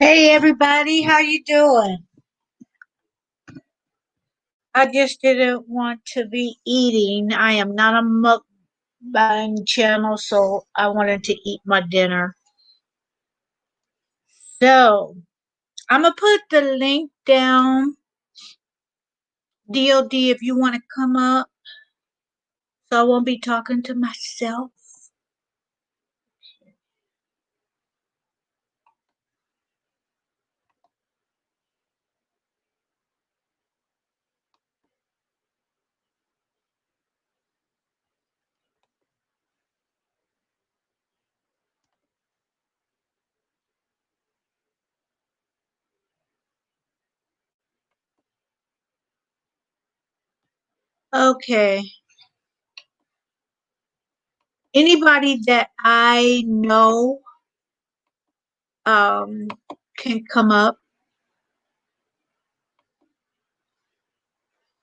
Hey everybody, how you doing? I just didn't want to be eating. I am not a mukbang channel, so I wanted to eat my dinner. So I'm gonna put the link down, DOD, if you want to come up, so I won't be talking to myself. Okay. Anybody that I know um can come up.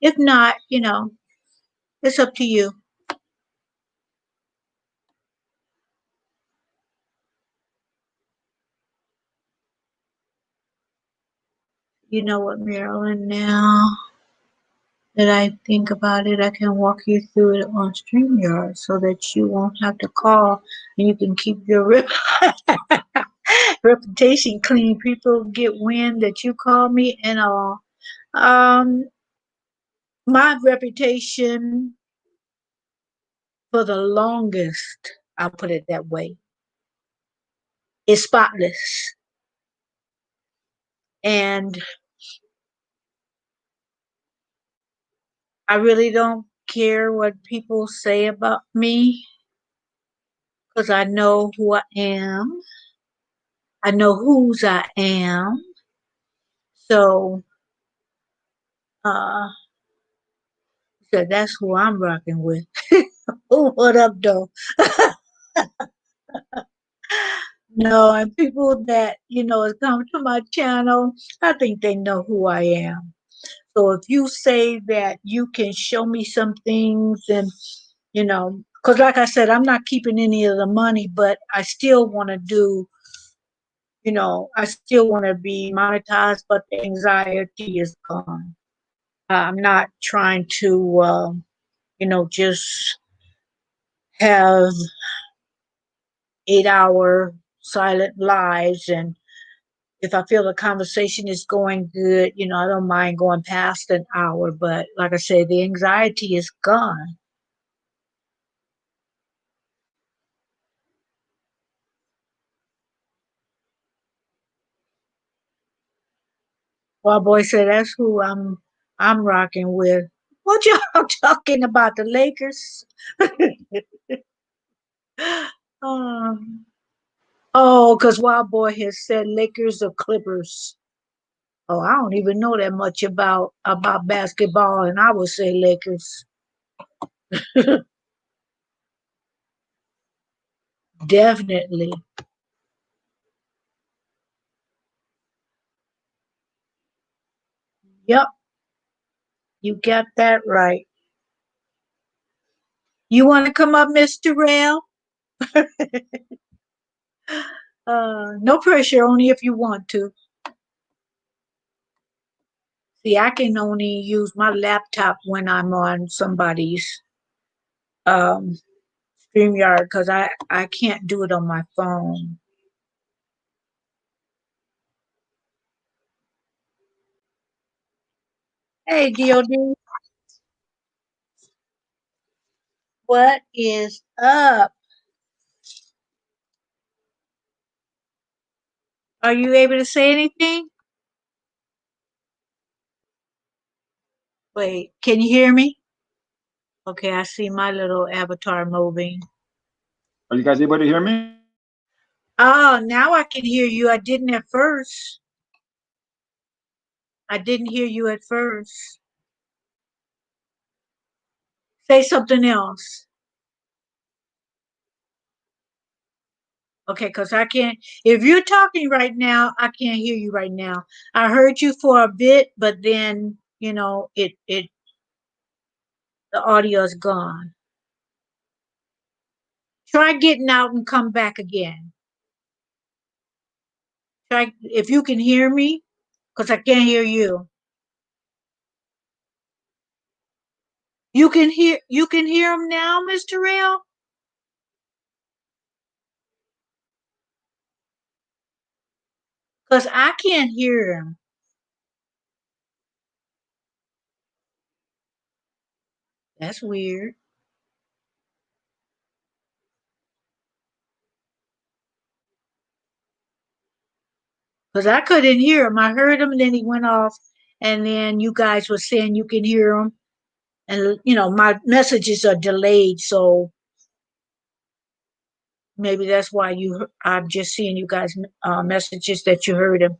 If not, it's up to you. You know what, Marilyn, now that I think about it, I can walk you through it on StreamYard so that you won't have to call and you can keep your reputation clean. People get wind that you call me and all. Um, my reputation for the longest, I'll put it that way, is spotless. And I really don't care what people say about me because I know who I am. I know whose I am. So, uh, so that's who I'm rocking with. Oh, what up, though? No, and people that, have come to my channel, I think they know who I am. So if you say that you can show me some things and, because like I said, I'm not keeping any of the money, but I still want to I still want to be monetized, but the anxiety is gone. I'm not trying to, just have 8-hour silent lives. And if I feel the conversation is going good, I don't mind going past an hour. But like I say, the anxiety is gone. Well, boy said that's who I'm rocking with. What y'all talking about? The Lakers? um, oh, because Wild Boy has said Lakers or Clippers. Oh, I don't even know that much about basketball, and I would say Lakers. Definitely. Yep, you got that right. You want to come up, Mr. Rail? No pressure, only if you want to. See, I can only use my laptop when I'm on somebody's um, StreamYard because I can't do it on my phone. Hey, DOD, what is up? Are you able to say anything? Wait, can you hear me? Okay, I see my little avatar moving. Are you guys able to hear me? Oh, now I can hear you. I didn't at first. I didn't hear you at first. Say something else. Okay, because I can't. If you're talking right now, I can't hear you right now. I heard you for a bit, but then it the audio is gone. Try getting out and come back again. Try if you can hear me, because I can't hear you. You can hear him now, Mr. Rail? Because I can't hear him. That's weird. Because I couldn't hear him. I heard him and then he went off. And then you guys were saying you can hear him. And, my messages are delayed. So maybe that's why I'm just seeing you guys' messages that you heard him.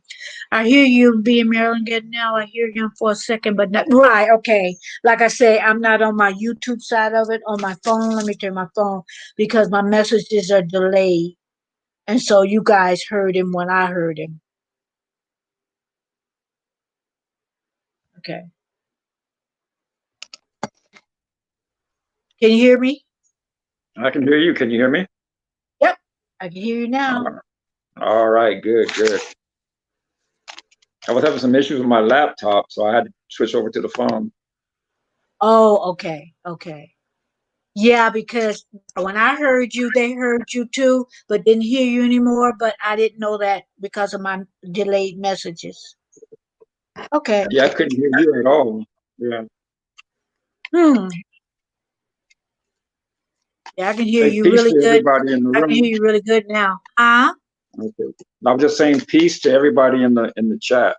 I hear you being Marilyn getting now. I hear him for a second, but not right. Okay. Like I say, I'm not on my YouTube side of it on my phone. Let me turn my phone because my messages are delayed. And so you guys heard him when I heard him. Okay. Can you hear me? I can hear you. Can you hear me? Yep. I can hear you now. All right, good, good. I was having some issues with my laptop, so I had to switch over to the phone. Oh, okay. Okay. Yeah, because when I heard you, they heard you too, but didn't hear you anymore. But I didn't know that because of my delayed messages. Okay. Yeah, I couldn't hear you at all. Yeah. Hmm. Yeah, I can hear Say you peace really to good. everybody in the I can room. hear you really good now. Huh? Okay. I was just saying peace to everybody in the chat.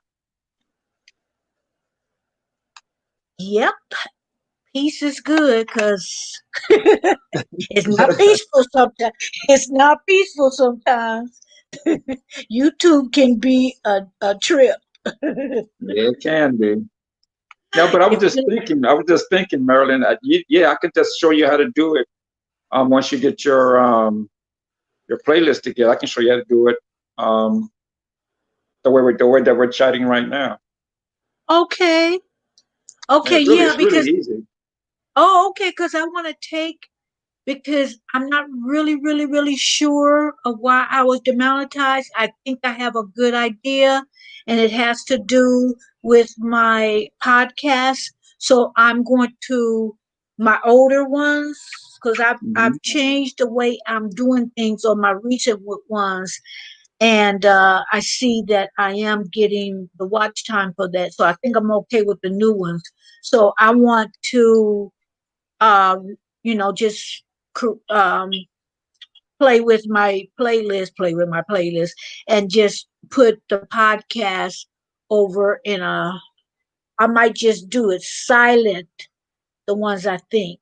Yep. Peace is good because it's not peaceful sometimes. It's not peaceful sometimes. YouTube can be a trip. Yeah, it can be. No, but If you, I was just thinking, Marilyn, yeah, I could just show you how to do it. Once you get your playlist together, I can show you how to do it. Um, the way that we're chatting right now. okay. And Okay, yeah, it's really because easy. okay, because I want to take because I'm not really, really, really sure of why I was demonetized. I think I have a good idea, and it has to do with my podcast. So I'm going to my older ones because I've Hmm. changed the way I'm doing things on my recent ones, and I see that I am getting the watch time for that. So I think I'm okay with the new ones. So I want to just um, play with my playlist, and just put the podcast over in a. I might just do it silent, the ones I think,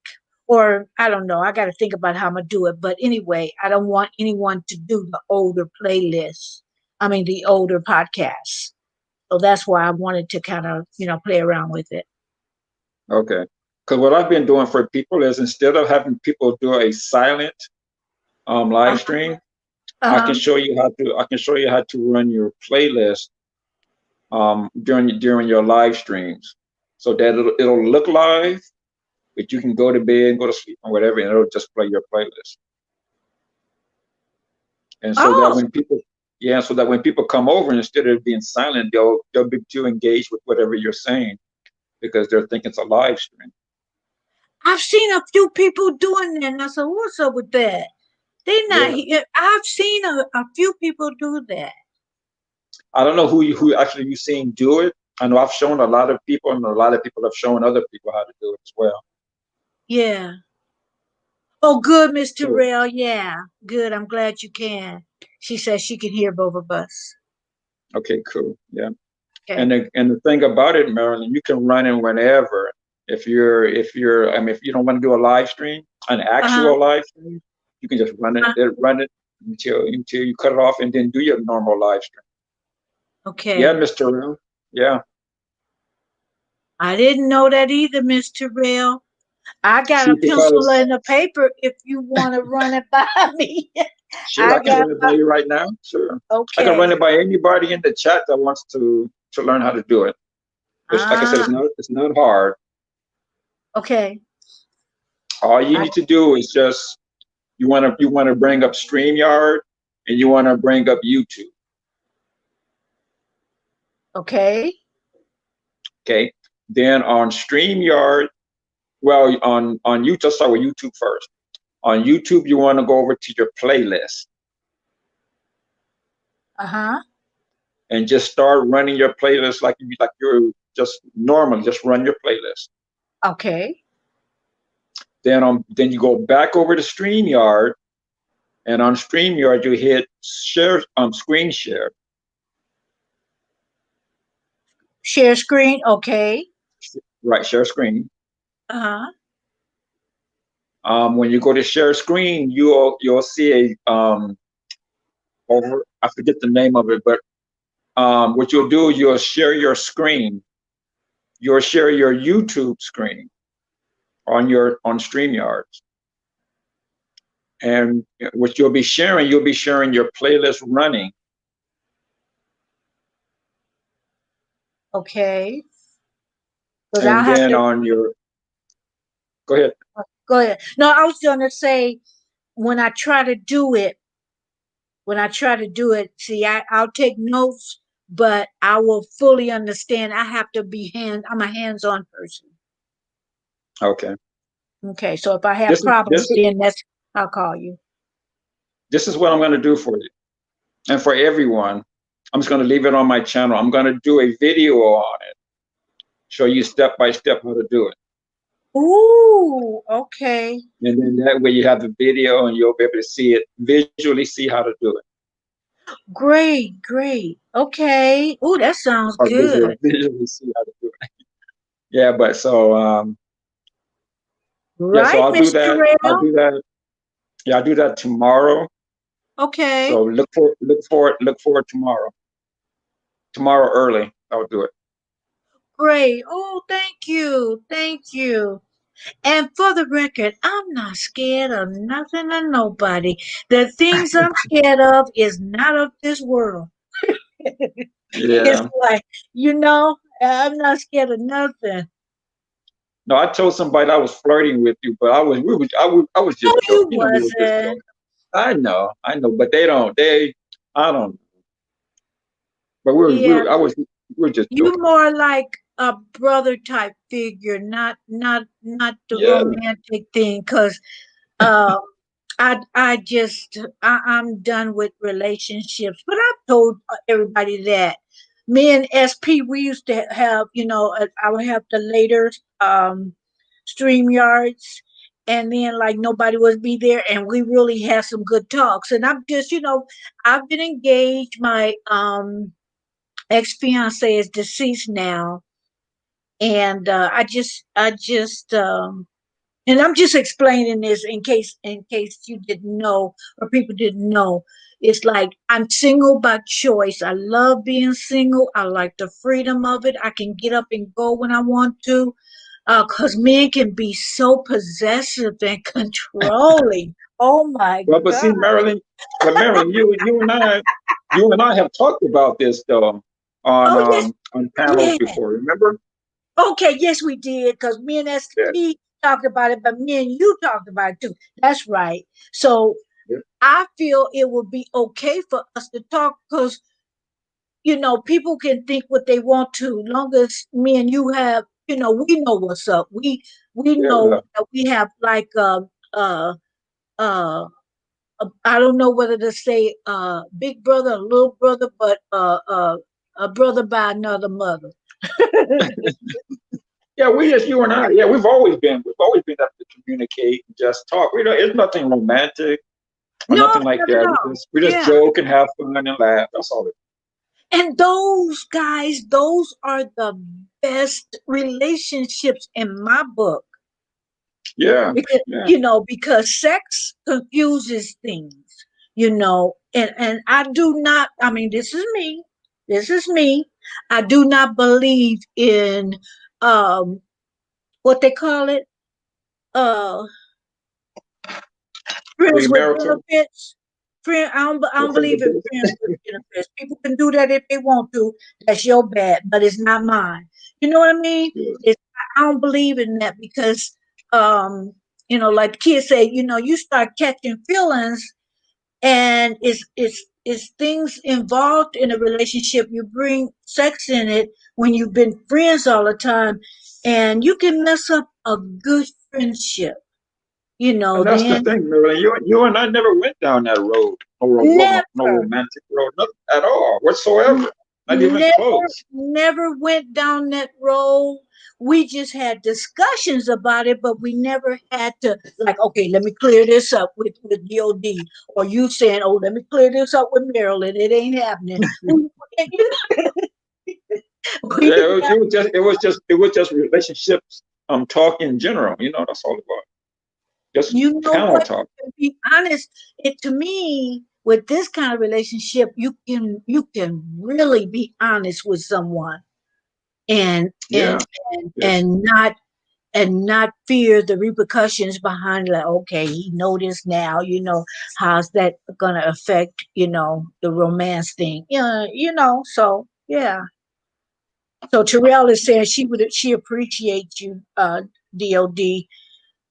or I don't know. I got to think about how I'm gonna do it. But anyway, I don't want anyone to do the older playlists. I mean, the older podcasts. So that's why I wanted to kind of play around with it. Okay. Because what I've been doing for people is instead of having people do a silent live Uh stream, huh. I can show you how to run your playlist during your live streams, so that it'll look live, but you can go to bed, go to sleep, or whatever, and it'll just play your playlist. And so that Oh, when people, yeah, so that when people come over, instead of being silent, they'll be too engaged with whatever you're saying because they're thinking it's a live stream. I've seen a few people doing that, and I said, "What's up with that?" They not Yeah. here. I've seen a few people do that. I don't know who actually you've seen do it. I know I've shown a lot of people, and a lot of people have shown other people how to do it as well. Yeah. Oh, good, Miss So, Terrell. Yeah, good. I'm glad you can. She says she can hear both of us. okay, cool. Yeah. Okay. And the thing about it, Marilyn, you can run it whenever. I mean, if you don't want to do a live stream, an Uh huh. actual live stream, you can just run it until you cut it off, and then do your normal live stream. Yeah, Okay. Mr. Real. Yeah. I didn't know that either, Miss Terrell. I got See, a pencil because and a paper if you want to run it by me. sure, I I can got run it by you right now. Sure, I can run okay. it by anybody in the chat that wants to learn how to do it. It's like I said, Ah, it's not hard. okay. All you I, need to do is just you want to bring up StreamYard, and you want to bring up YouTube. Okay. Okay. Then on StreamYard, well, on YouTube, start with YouTube first. On YouTube, you want to go over to your playlist Uh-huh. and just start running your playlist like you're just normal. Just run your playlist. Okay. Then you go back over to StreamYard, and on StreamYard you hit share screen share. Share screen. Okay. Right, share screen. Uh-huh. When you go to share screen, you'll see a over I forget the name of it, but what you'll do is you'll share your screen. You'll share your YouTube screen on StreamYard. And what you'll be sharing your playlist running. Okay. Because I And have then to on your, go ahead. go ahead. No, I was gonna say when I try to do it, see, I'll take notes, but I will fully understand. I have to be I'm a hands-on person. Okay. Okay, so if I have This is problems, this is then I'll call you. this is what I'm going to do for you and for everyone. I'm just going to leave it on my channel. I'm going to do a video on it, show you step by step how to do it. Ooh, okay. And then that way you have the video and you'll be able to see it, visually see how to do it. Great, great. Okay. Ooh, that sounds Or good. visually see how to do it. Yeah, but so yeah, so Right, I'll do Miss that. I'll Terrell? do that. Yeah, I'll do that tomorrow. Okay. So look for it tomorrow. Tomorrow early, I'll do it. Great. Oh, thank you. Thank you. And for the record, I'm not scared of nothing or nobody. The things I'm scared of is not of this world. It's Yeah. like, I'm not scared of nothing. No, I told somebody I was flirting with you, but I was No, just you joking. You know, we were just wasn't. joking. I know, but I don't. But Yeah, we were just you joking. more like a brother type figure, not the Yeah. romantic thing. Cause uh, I'm done with relationships. But I've told everybody that me and SP we used to have, I would have the later stream yards, and then like nobody would be there, and we really had some good talks. And I'm just, I've been engaged. My ex fiance is deceased now, and and I'm just explaining this in case you didn't know or people didn't know. It's like I'm single by choice. I love being single. I like the freedom of it. I can get up and go when I want to. Cause men can be so possessive and controlling. Oh my Well, but see, God. Marilyn, you and I have talked about this though Oh yes, on panels yeah. before. Remember? Okay, yes, we did, because me and Yeah. SP talked about it, but me and you talked about it too. That's right. So Yeah. I feel it would be okay for us to talk because, people can think what they want to, long as me and you have, we know what's up. We know Yeah. that we have like uh, uh, I don't know whether to say big brother or little brother, but a brother by another mother. Yeah, you and I, yeah, we've always been able to communicate and just talk. We don't, it's nothing romantic or No, nothing like not at that. all. We just Yeah. joke and have fun and laugh. That's all it And those guys, those are the best relationships in my book. is. Yeah, Because, yeah. because sex confuses things, and I do not, I mean, this is me. This is me. I do not believe in um what they call it, uh friends with Premarital. benefits. I don't Well, friends believe with in benefits. friends with benefits. People can do that if they want to. That's your bad, but it's not mine. You know what I mean? Yeah. I don't believe in that because, like the kids say, you start catching feelings, and is things involved in a relationship. You bring sex in it when you've been friends all the time, and you can mess up a good friendship. You know, And that's the then thing, Marilyn. You and I never went down that road. No never, romantic road, nothing at all, whatsoever. Not even never, close. never went down that road. We just had discussions about it, but we never had to like, okay, let me clear this up with DOD, or you saying, oh, let me clear this up with Marilyn. It ain't happening. We Yeah, didn't have, it was just relationships. Talk in general. That's all it was. Just you know panel what? talk. To be honest, it to me with this kind of relationship, you can really be honest with someone and and Yeah, and yes. and not and not fear the repercussions behind like okay he noticed now how's that gonna affect the romance thing so yeah so Terrell is saying she appreciates you DOD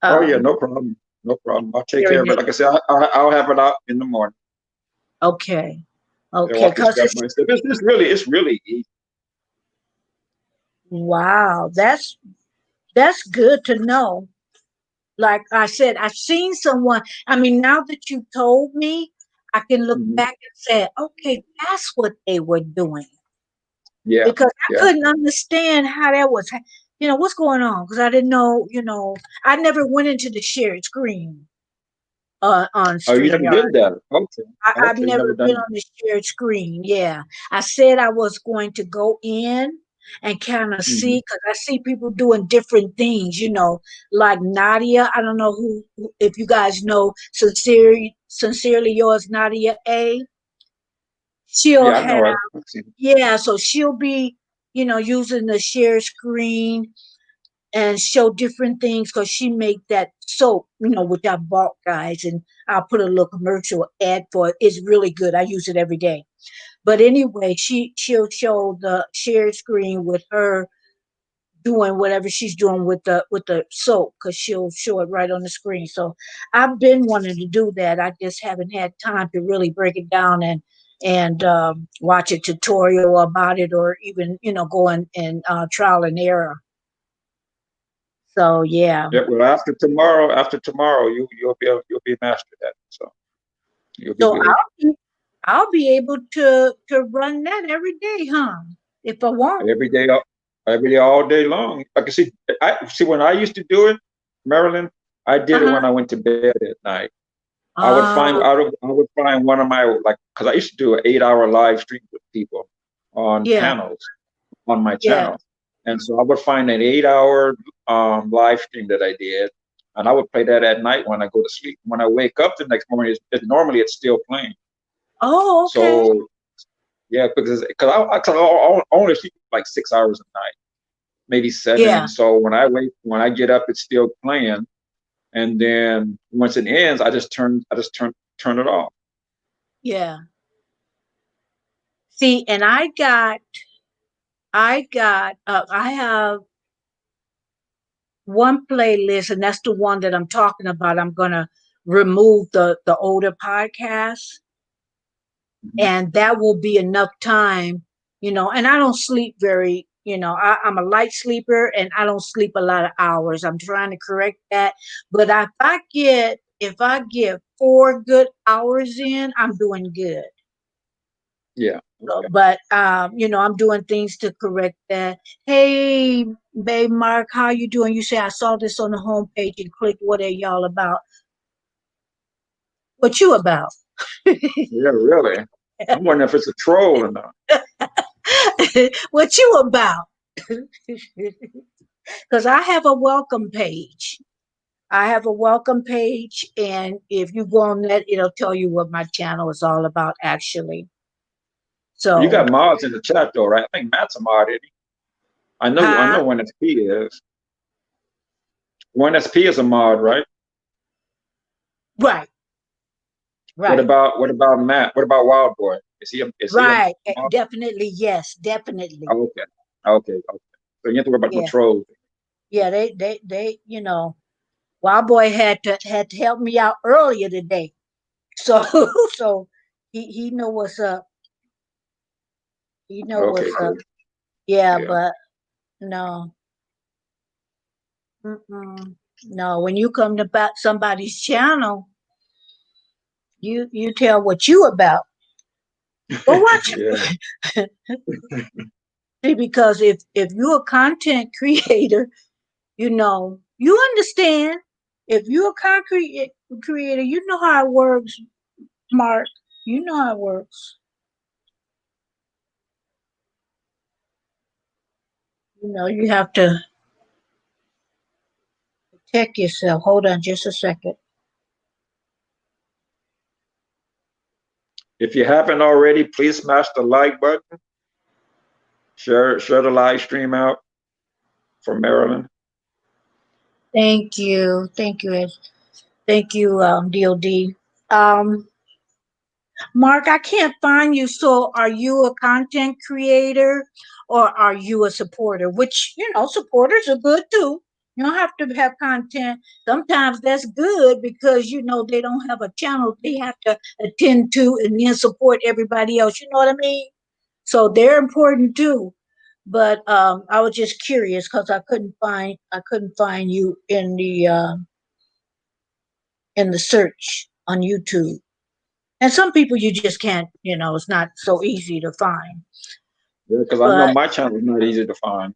Oh yeah, um no problem. No problem. I'll take care hearing of it. it Like I said, I'll have it out in the morning. okay I'll okay walk you because step it's by step. It's really easy. wow that's good to know. Like I said, I've seen someone. I mean, now that you told me, I can look Hmm. back and say, okay, that's what they were doing. Yeah, Because I yeah. couldn't understand how that was, what's going on. Because I didn't know, I never went into the shared screen on Oh, you never StreamYard. did that. Okay. I've Okay, you never never done been that. on the shared screen. Yeah. I said I was going to go in and kind of Hmm. see, because I see people doing different things, like Nadia. I don't know if you guys know, sincerely yours, Nadia A. She'll Yeah, I know have, her. I've seen yeah, so she'll be, using the share screen and show different things because she make that soap, which I bought, guys, and I'll put a little commercial ad for it. It's really good. I use it every day. But anyway, she'll show the share screen with her doing whatever she's doing with the soap because she'll show it right on the screen. So I've been wanting to do that. I just haven't had time to really break it down and watch a tutorial about it or even go and trial and error. So yeah. it. Yeah, well, after tomorrow, you'll be mastered at it. So you'll be So good. I'll be able to run that every day, huh? If I want. Every day, every day, all day long. I can see. I see when I used to do it, Marilyn. I did it Uh-huh. when I went to bed at night. Uh I would find one of my like because I used to do an 8 hour live stream with people on yeah, panels on my yeah. channel, and so I would find an 8 hour live stream that I did, and I would play that at night when I go to sleep. When I wake up the next morning, normally it's still playing. Oh, okay. So yeah, because I only sleep like 6 hours a night, maybe Yeah, seven. So when I get up, it's still playing, and then once it ends, I just turn it off. yeah. See, and I have one playlist, and that's the one that I'm talking about. I'm gonna remove the older podcasts, Mhm. and that will be enough time, And I don't sleep very, I'm a light sleeper, and I don't sleep a lot of hours. I'm trying to correct that, but if I get 4 good hours in, I'm doing good. Yeah. Okay. But I'm doing things to correct that. Hey, babe, Mark, how you doing? You say I saw this on the homepage and clicked. What are y'all about? What you about? Yeah, really. I'm wondering if it's a troll or not. What you about? Because I have a welcome page. I have a welcome page, and if you go on that, it'll tell you what my channel is all about, actually. You So, got mods in the chat though, right? I think Matt's a mod, isn't he? I huh? know when SP is. When SP is a mod, right? Right, What right, about what about Matt? What about Wild Boy? Is he a right. mod? Definitely, yes, definitely. Oh, okay. Okay. Okay. So you have to worry about no Yeah. trolls. Yeah, they, Wild Boy had to help me out earlier today. So so he know what's up. He know Okay, what's up. good. Yeah, Yeah. but no, no. When you come to somebody's channel, you tell what you about. Go watch Yeah. it. See, because if you're a content creator, you understand. If you're a content creator, you know how it works, Mark. You know how it works. You have to protect yourself. Hold on just a second. If you haven't already, please smash the like button. Share the live stream out for Maryland. Thank you. Thank you, Ed. Thank you, DOD. Um, Mark, I can't find you. So, are you a content creator or are you a supporter? Which, supporters are good too. You don't have to have content. Sometimes that's good because, they don't have a channel they have to attend to and then support everybody else. You know what I mean? So they're important too. But I was just curious because I couldn't find you in the search on YouTube. And some people you just can't, it's not so easy to find. Yeah, because I know But my channel is not easy to find.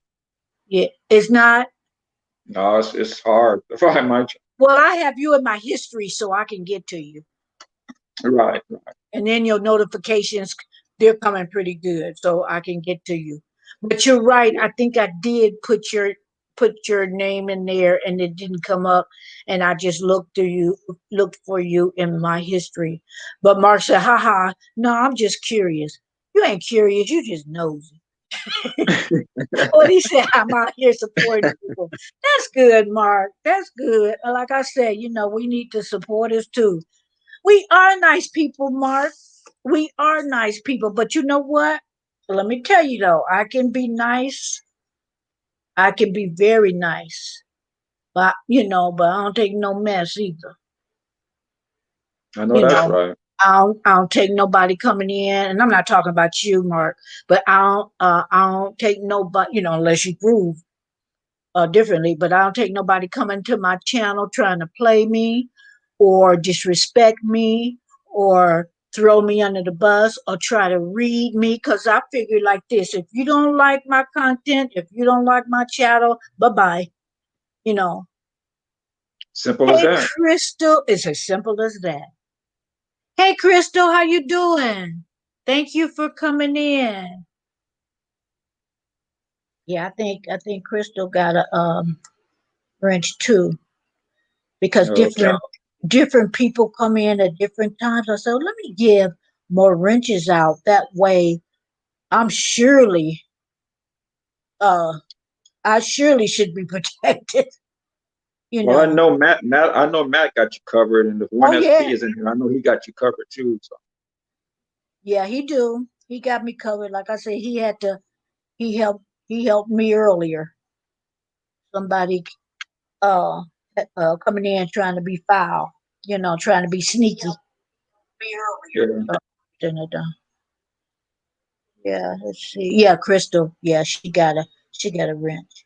yeah, it's not. No, it's hard to find my channel. Well, I have you in my history so I can get to you. Right. And then your notifications, they're coming pretty good so I can get to you. But you're right. I think I did put your name in there and it didn't come up and I just looked for you in my history. But Mark said, haha, no, I'm just curious. You ain't curious, you just nosy. What he said, I'm out here supporting people. That's good, Mark. That's good. Like I said, we need to support us too. We are nice people, Mark. We are nice people. But you know what? Let me tell you though, I can be nice. I can be very nice. But I don't take no mess either. I know You that's know, right. I don't take nobody coming in, and I'm not talking about you, Mark. But I don't take nobody, unless you prove differently. But I don't take nobody coming to my channel trying to play me, or disrespect me, or throw me under the bus, or try to read me. Cause I figure like this: if you don't like my content, if you don't like my channel, bye bye. You know. Simple as Hey, that. Crystal, it's as simple as that. Hey, Crystal, how you doing? Thank you for coming in. Yeah, I think Crystal got a wrench too because Okay. different people come in at different times. I said, let me give more wrenches out. That way, I'm surely uh I surely should be protected. You Well, I know. know Matt got you covered, and if Oh one SP yeah, is in here, I know he got you covered too. So yeah, he do. He got me covered. Like I said, he had to. He helped me earlier. Somebody uh, coming in trying to be foul, trying to be sneaky. yeah. Uh, Yeah, let's see. Yeah, Crystal. Yeah, she got a wrench.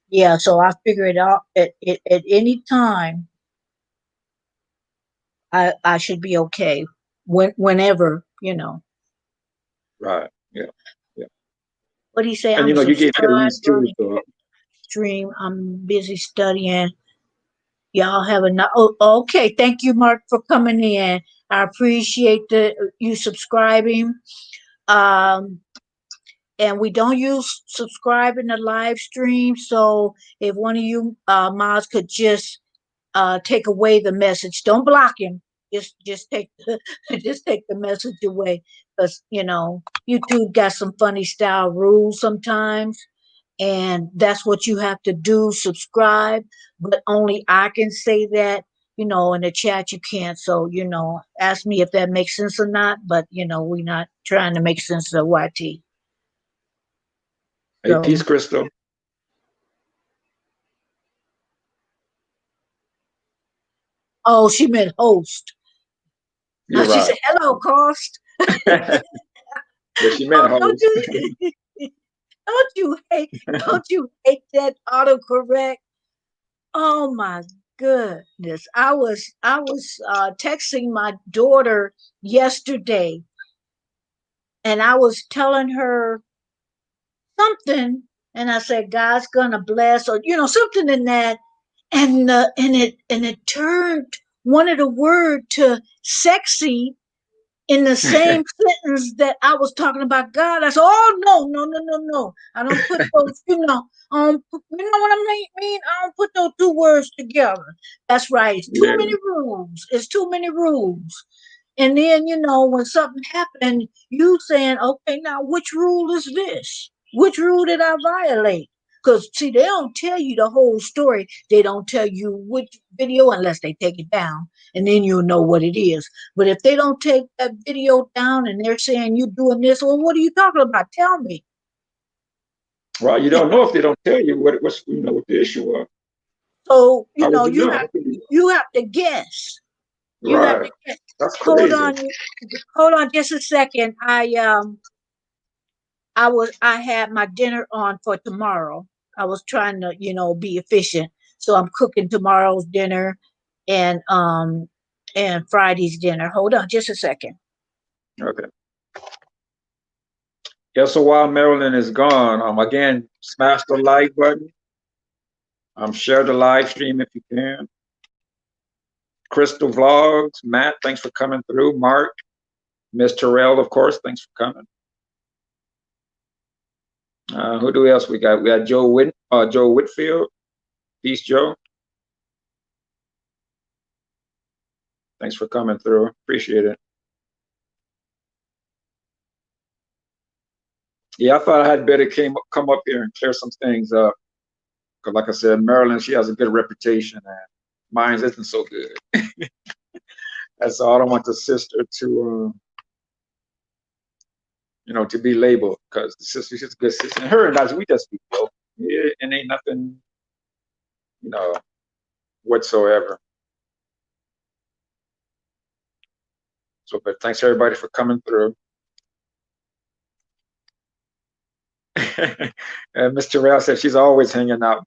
Yeah, so I figure it out at any time. I should be okay. Whenever. Right. Yeah. Yeah. What do you say? And I'm you gave me the subscribed links on too. the So stream. I'm busy studying. Y'all have a okay. Thank you, Mark, for coming in. I appreciate you subscribing. Um, and we don't use subscribe in the live stream. So if one of you mods could just take away the message, don't block him. Just take just take the message away because YouTube got some funny style rules sometimes, and that's what you have to do. Subscribe, but only I can say that. In the chat you can't. So ask me if that makes sense or not. But we're not trying to make sense of YT. hey, So, peace, Crystal. oh, she meant host. You're She said, right. hello, cost. But she meant Oh, don't hoes. you don't you hate that autocorrect? Oh my goodness. I was texting my daughter yesterday and I was telling her something and I said God's gonna bless or something in that and it turned one of the word to sexy in the same sentence that I was talking about God. I said, "Oh no, no, no, no, no! I don't put those. You know what I mean? I don't put those two words together. That's right. It's too Yeah. many rules. It's too many rules." And then when something happened, you saying, "Okay, now which rule is this? Which rule did I violate?" Because see, they don't tell you the whole story. They don't tell you which video unless they take it down, and then you'll know what it is. But if they don't take that video down and they're saying you doing this, well, what are you talking about? Tell me. Well, you don't know if they don't tell you what the issue was. So How would you you know? have you have to guess. You have Right. to guess. That's Hold crazy. on, hold on, just a second. I had my dinner on for tomorrow. I was trying to be efficient, so I'm cooking tomorrow's dinner and Friday's dinner. Hold on, just a second. Okay. Yeah, so while Marilyn is gone, again, smash the like button. Share the live stream if you can. Crystal Vlogs, Matt, thanks for coming through. Mark, Miss Terrell, of course, thanks for coming. Who do we else we got? We got Joe Whitfield. Peace, Joe. Thanks for coming through. Appreciate it. Yeah, I thought I had better come up here and clear some things up. Because like I said, Marilyn, she has a good reputation and mine isn't so good. That's all. I don't want the sister to be labeled because the sister, she's a good sister. And her and I, we just be joking. And ain't nothing, you know, whatsoever. So, but thanks everybody for coming through. And Mr. Rail said she's always hanging out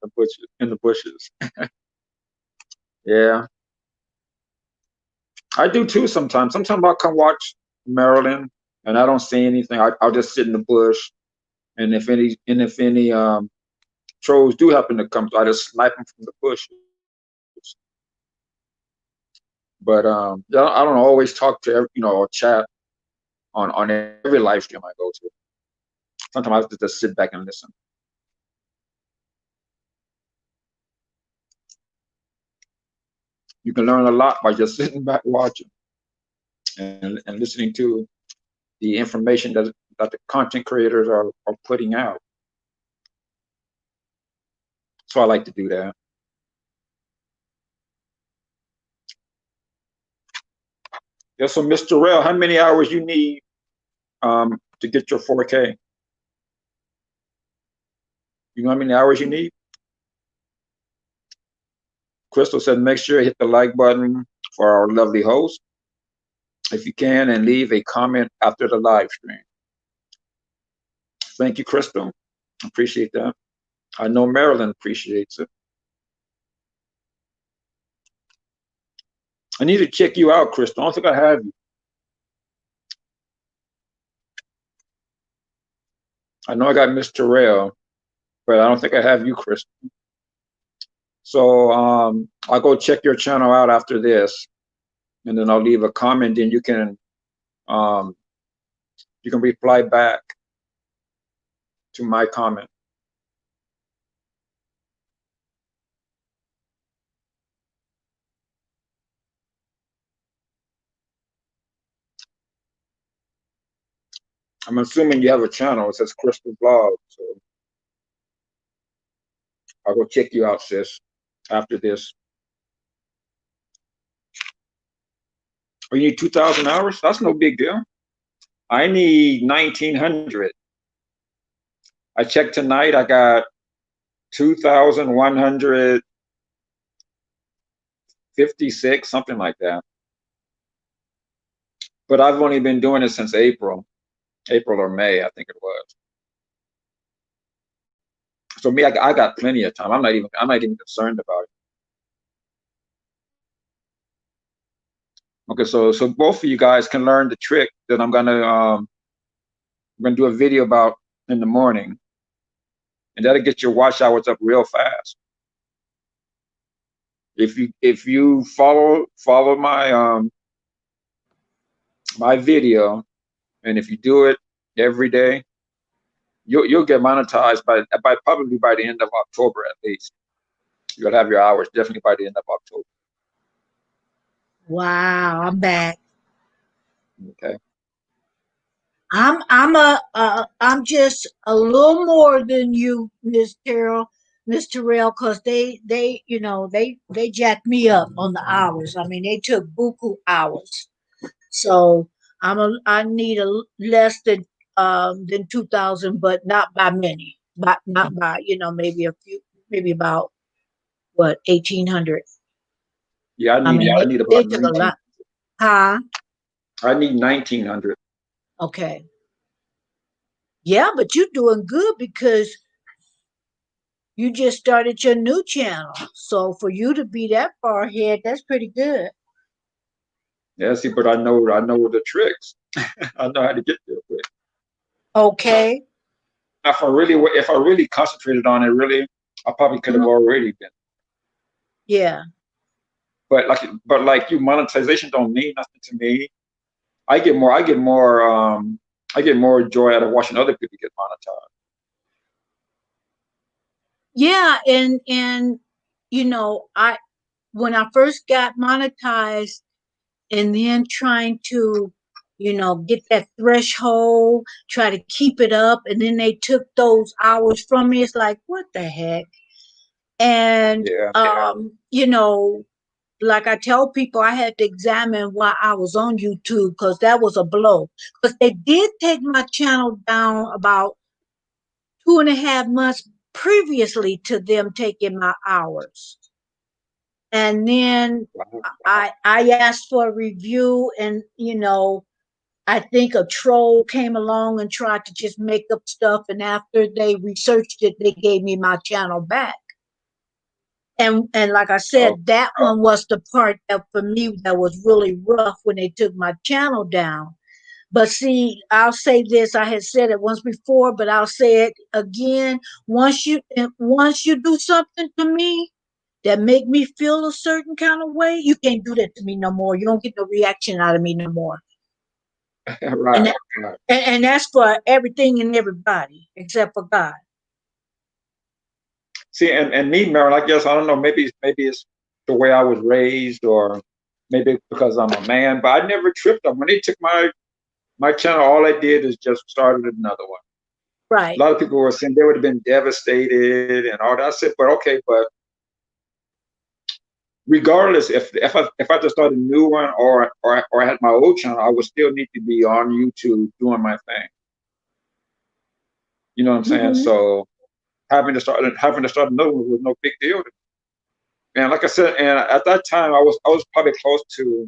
in the bushes. Yeah, I do too sometimes. Sometimes I'll come watch Marilyn and I don't see anything. I'll just sit in the bush. And if any trolls do happen to come, I just snipe them from the bushes. But yeah, I don't always talk to or chat on every live stream I go to. Sometimes I have to just sit back and listen. You can learn a lot by just sitting back watching and listening to the information that the content creators are putting out. So I like to do that. Yeah, so Mr. Rell, how many hours you need to get your 4K? You know how many hours you need? Crystal said, make sure you hit the like button for our lovely host, if you can, and leave a comment after the live stream. Thank you, Crystal. Appreciate that. I know Marilyn appreciates it. I need to check you out, Crystal. I don't think I have you. I know I got Mr. Rail, but I don't think I have you, Crystal. So I'll go check your channel out after this, and then I'll leave a comment. Then you can reply back to my comment. I'm assuming you have a channel. It says Crystal Vlog, so I'll go check you out, sis, after this. Oh, you need 2,000 hours? That's no big deal. I need 1,900. I checked tonight. I got 2,156, something like that. but I've only been doing it since April or May, I think it was. So me, I got plenty of time. I'm not even concerned about it. Okay, so both of you guys can learn the trick that I'm gonna do a video about in the morning, and that'll get your watch hours up real fast. If you follow my video, and if you do it every day, you'll get monetized by probably by the end of October at least. You'll have your hours definitely by the end of October. Wow, I'm back. Okay. I'm just a little more than you, Miss Terrell, because they jacked me up on the hours. I mean, they took buku hours. So I need less than 2,000, but not by many. But not by maybe a few, maybe about what 1,800. Yeah, I mean, I need they about took a 19. lot. Huh? I need 1,900. Okay. Yeah, but you're doing good because you just started your new channel. So for you to be that far ahead, that's pretty good. Yeah, see, but I know the tricks. I know how to get there quick. Okay. If I really concentrated on it, really, I probably could have Mhm. already been. Yeah. But like you, monetization don't mean nothing to me. I get more joy out of watching other people get monetized. Yeah, and I when I first got monetized and then trying to, get that threshold, try to keep it up, and then they took those hours from me. It's like, what the heck? And Yeah, like I tell people, I had to examine why I was on YouTube because that was a blow. Because they did take my channel down about 2.5 months previously to them taking my hours. And then wow. I asked for a review, and I think a troll came along and tried to just make up stuff. And after they researched it, they gave me my channel back. And like I Oh, said, that one was the part that for me that was really rough when they took my channel down. But see, I'll say this, I had said it once before, but I'll say it again. Once you do something to me that make me feel a certain kind of way, you can't do that to me no more. You don't get no reaction out of me no more. And right, that, right. and that's for everything and everybody except for God. See, and me, Marilyn, I guess I don't know. Maybe it's the way I was raised, or maybe because I'm a man. But I never tripped up when they took my channel. All I did is just started another one. A Right. lot of people were saying they would have been devastated and all that. I said, but okay, but regardless, if I just started a new one, or I had my old channel, I would still need to be on YouTube doing my thing. You know what I'm saying? Hmm. So having to start another one was no big deal. And like I said, and at that time I was probably close to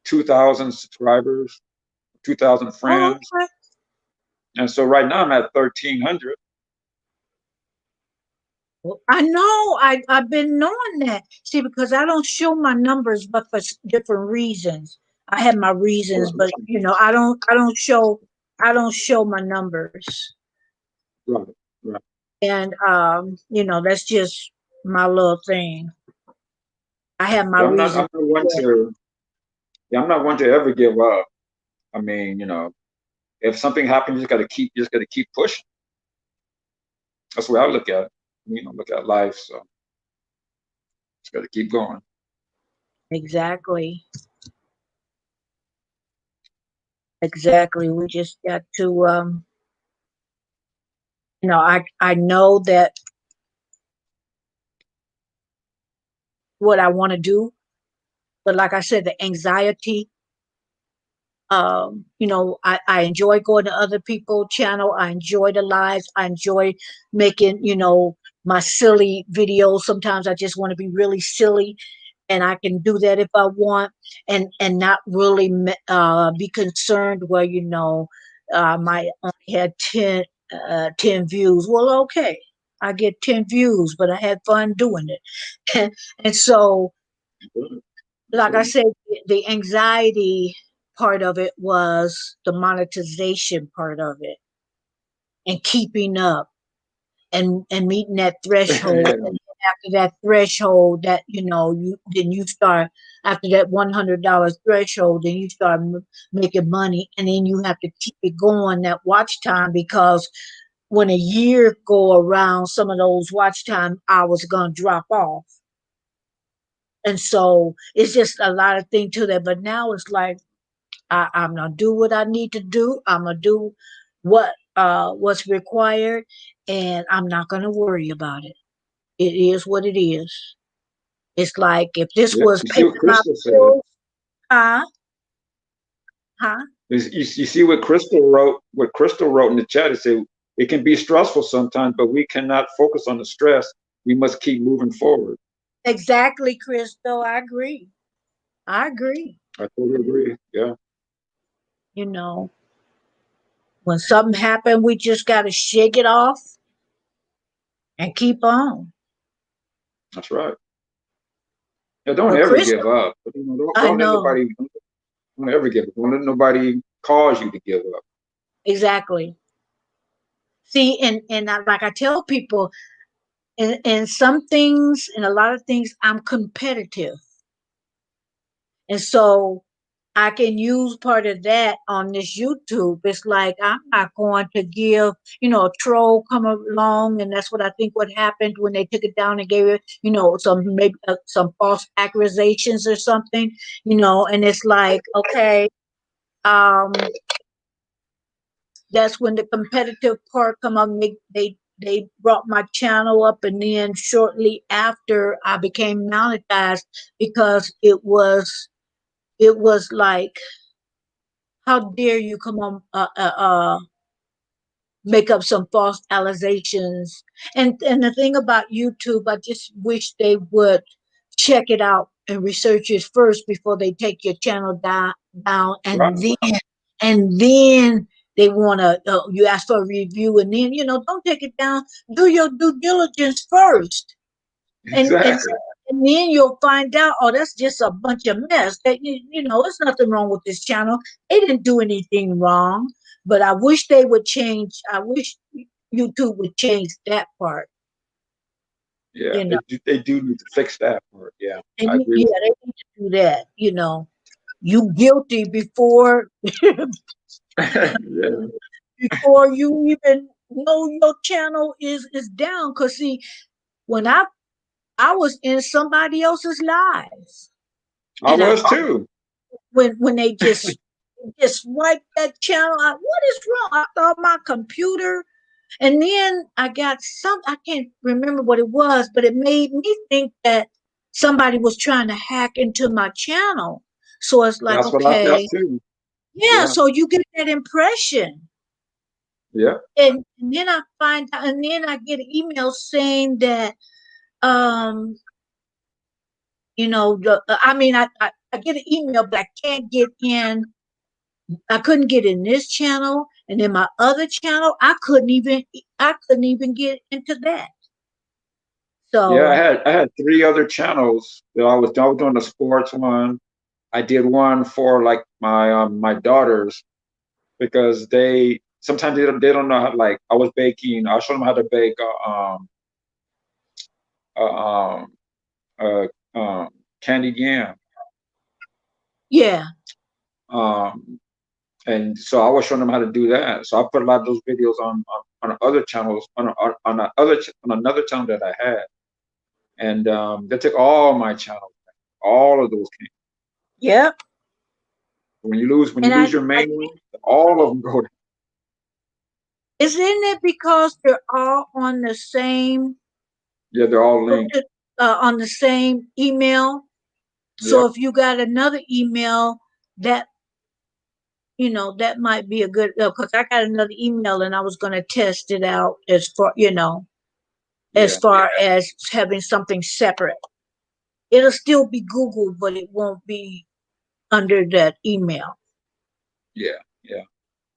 2,000 subscribers, 2,000 Oh, friends, okay. and so right now I'm at 1,300. Well, I know. I've been knowing that. See, because I don't show my numbers, but for different reasons. I have my reasons, but Right, I don't show my numbers, right, right. and that's just my little thing. I have my Yeah, I'm not. reasons. I'm not one to. Yeah, I'm not one to ever give up. I mean, if something happens, you just got to keep pushing. That's the way I look at it. Look at life. So just got to keep going. Exactly, exactly. We just got to, I know that what I want to do, but like I said, the anxiety. I enjoy going to other people's channel. I enjoy the lives. I enjoy making, my silly videos. Sometimes I just want to be really silly. and I can do that if I want, and not really be concerned where I might only had 10 views. Well, okay, I get 10 views, but I had fun doing it. And so, like I said, the anxiety part of it was the monetization part of it, and keeping up, and meeting that threshold. Yeah, And after that threshold, that you start, after that $100 threshold, then you start making money, and then you have to keep it going, that watch time, because when a year go around, some of those watch time hours are gonna drop off. And so it's just a lot of things to that. But now it's like, I'm gonna do what I need to do. I'm gonna do what's required, and I'm not gonna worry about it. It is what it is. It's like, if this yeah. was You see paying what my Crystal said. bills, huh? Huh? You see what Crystal wrote. What Crystal wrote in the chat. It said it can be stressful sometimes, but we cannot focus on the stress. We must keep moving forward. Exactly, Crystal. I agree. I agree. I totally agree. Yeah, You know, when something happened, we just gotta shake it off and keep on. that's right. Yeah, don't But ever give Crystal, up. I know Don't ever give up. Don't let nobody cause you to give up. exactly. See, like I tell people, in some things, in a lot of things, I'm competitive. And so I can use part of that on this YouTube. It's like, I'm not going to give, a troll come along, and that's what I think what happened when they took it down and gave it, some, maybe some false accusations or something, and it's like, okay, um, that's when the competitive part come up. They brought my channel up, and then shortly after, I became monetized, because it was like, how dare you come on, make up some false allegations. And the thing about YouTube, I just wish they would check it out and research it first before they take your channel down, Right. and then they want to, you ask for a review, and then, don't take it down. Do your due diligence first, and and Exactly. and then you'll find out, oh, that's just a bunch of mess. That there's nothing wrong with this channel. They didn't do anything wrong. But I wish they would change. I wish YouTube would change that part. Yeah, You know, they do need to fix that part. Yeah, I and agree yeah, with they need to do that. You guilty before you. before you even know your channel is down. Cause see, when I was in somebody else's lives, I and was too. when they just wiped that channel out. What is wrong? I thought my computer, and then I got I can't remember what it was, but it made me think that somebody was trying to hack into my channel. So it's like, That's what I felt okay, too. yeah, Yeah, so you get that impression. yeah. And then I find out, and then I get an email saying that, um, I mean, I get an email, but I can't get in. I couldn't get in this channel, and in my other channel, I couldn't even get into that. Yeah, So I had three other channels that I was doing the sports one. I did one for like my daughters because they sometimes they don't know how, like I was baking. I showed them how to bake uh, um uh, candied yam. yeah, Um, and so I was showing them how to do that. So I put a lot of those videos on other channels on another channel that I had, and they took all my channels, all of those came. yep. When you And lose your main one, all of them go. isn't it because they're all on the same Yeah, they're all linked. on the same email? So Yep. if you got another email, that that might be a good, because I got another email, and I was going to test it out, as Yeah. far as having something separate. It'll still be Google, but it won't be under that email. Yeah, yeah.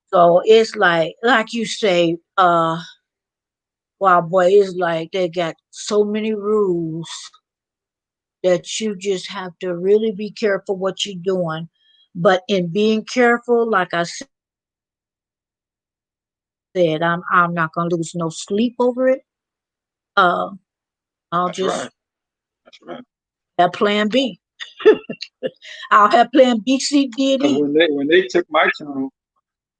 So it's like you say, wow, boy, it's like they got so many rules that you just have to really be careful what you're doing. But in being careful, like I said, I'm not gonna lose no sleep over it. Uh, I'll just That's right. That's right. have Plan B. I'll have Plan B, C, D, and Because E. when they took my channel,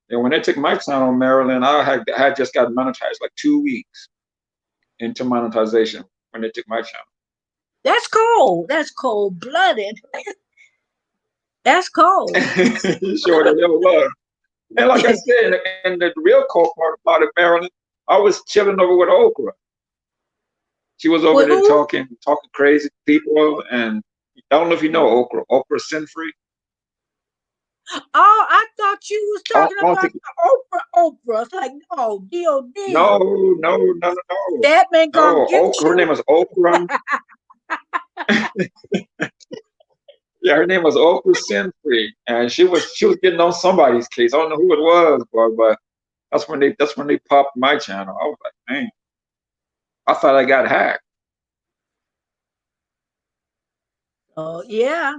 and when they took my channel, Maryland, I had just got monetized like 2 weeks into monetization when they took my channel. That's cold. That's cold blooded. That's cold. Sure the hell was. And like I said, and the real cool part about it, Maryland, I was chilling over with Okra. She was over With there who? talking crazy to people, and I don't know if you know Okra, Okra Sinfree. Oh, I thought you was talking I don't about think. the Oprah. It's like, no, No, DOD. no, no, no, no, That man gonna no. get Her name you. was Okra. Yeah, her name was Okra Sinfree, and she was getting on somebody's case. I don't know who it was, but that's when they popped my channel. I was like, man, I thought I got hacked Oh yeah,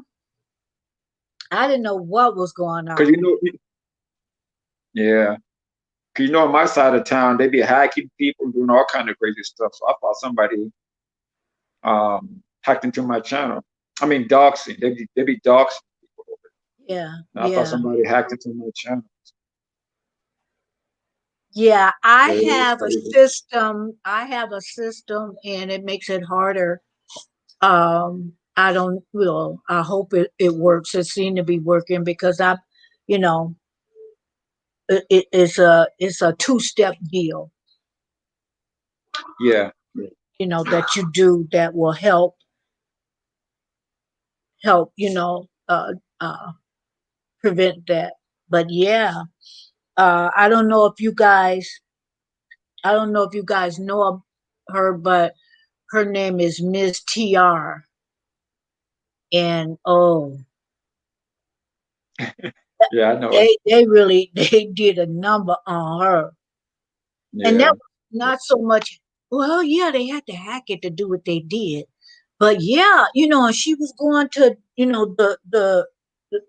I didn't know what was going because on. yeah, 'cause on my side of town they be hacking people, doing all kind of crazy stuff. So I thought somebody hacked into my channel. I mean, doxing. They be doxing people over Yeah, there. And I thought yeah, somebody hacked into my channel. yeah. I But it was have a crazy. system. I have a system, and it makes it harder. I don't. Well, I hope it works. It seemed to be working because you know, it's a two-step deal. Yeah, yeah, That you do that will help. Prevent that. But yeah, I don't know if you guys. I don't know if you guys know of her, but her name is Miss TR, and oh, yeah. I know it. they really they did a number on her, and that Yeah, was not so much. Well, yeah, they had to hack it to do what they did, but yeah, and she was going to, the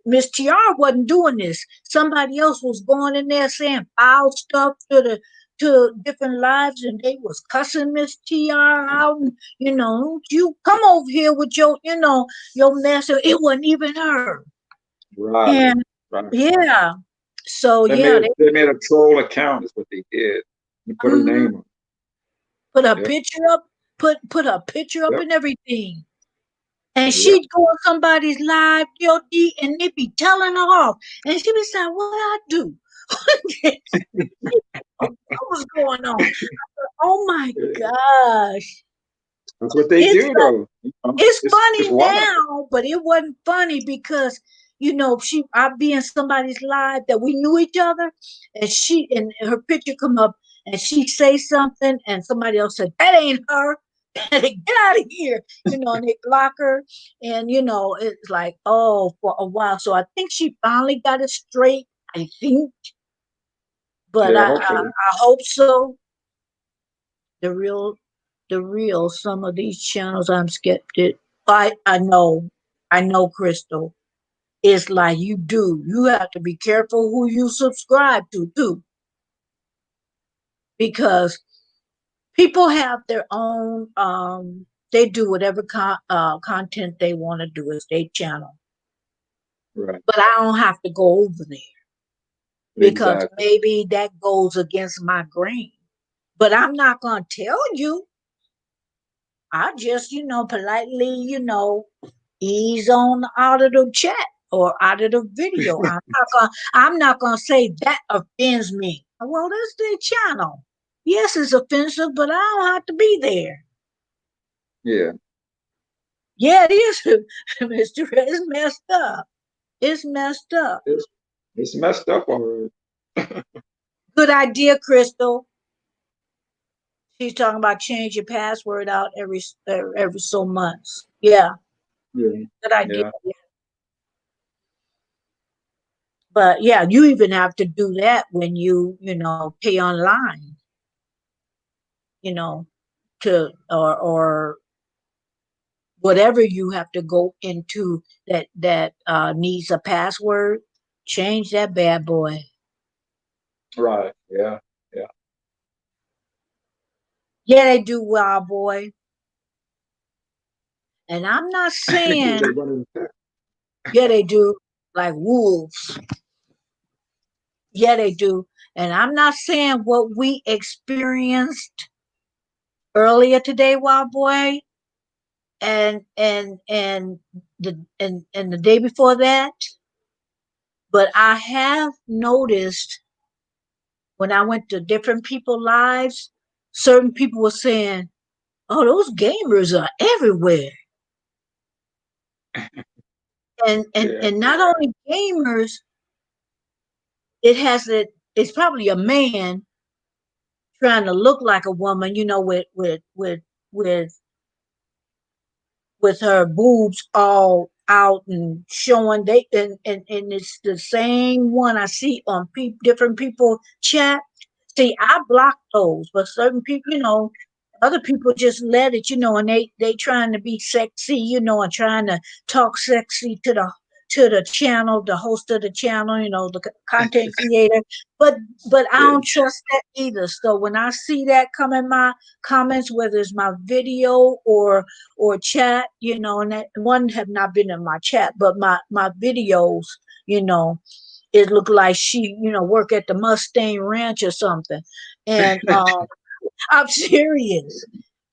Miss TR wasn't doing this. Somebody else was going in there saying foul stuff to different lives, and they was cussing Miss TR out. And, you come over here with your mess. It wasn't even her. right, And right. yeah, so They yeah, made they they made a troll account. Is what they did. You put her mhm, name on. put her Yep, picture up, put her picture up yep, and everything. And yep. she'd go on somebody's live, and they'd be telling her off. And she'd be saying, what I do? What was going on? Oh my Yeah. gosh. That's what they It's do, like, though. it's It's funny wild. now, but it wasn't funny because, I'd be in somebody's live that we knew each other, and her picture come up, and she say something, and somebody else said, that ain't her. Get out of here, and they block her. And, it's like, oh, for a while. So I think she finally got it straight, I think, but Yeah, I I, hope I, so. I hope so. The real, some of these channels, I'm skeptic. I know, Crystal. It's like you have to be careful who you subscribe to too, because people have their own. They do whatever content they want to do. It's their channel, Right. but I don't have to go over there because Exactly. maybe that goes against my grain. But I'm not gonna tell you. I just, politely, ease on out of the chat or out of the video. I'm not gonna say that offends me. Well, that's their channel. Yes, it's offensive, but I don't have to be there. Yeah. Yeah, it is, Mr. It's messed up. It's messed up. It's it's messed up already. Good idea, Crystal. She's talking about change your password out every so months. Yeah. Yeah. Good idea. Yeah. But yeah, you even have to do that when pay online, you know, to or whatever you have to go into that needs a password. Change that bad boy. Right. Yeah. Yeah. Yeah, they do, wild boy. And I'm not They saying, run into yeah, they do, like wolves. Yeah, they do. And I'm not saying what we experienced earlier today, wild boy, and the day before that. But I have noticed when I went to different people's lives, certain people were saying, "Oh, those gamers are everywhere," and and yeah. and not only gamers, it has it. It's probably a man trying to look like a woman, with her boobs all out and showing and it's the same one I see on different people chat. See, I block those, but certain people, other people just let it, and they trying to be sexy, and trying to talk sexy to the channel, the host of the channel, the content creator. But I Yeah. don't trust that either. So when I see that come in my comments, whether it's my video or chat, and that one have not been in my chat, but my videos, you know, it looked like she, work at the Mustang Ranch or something. And I'm serious.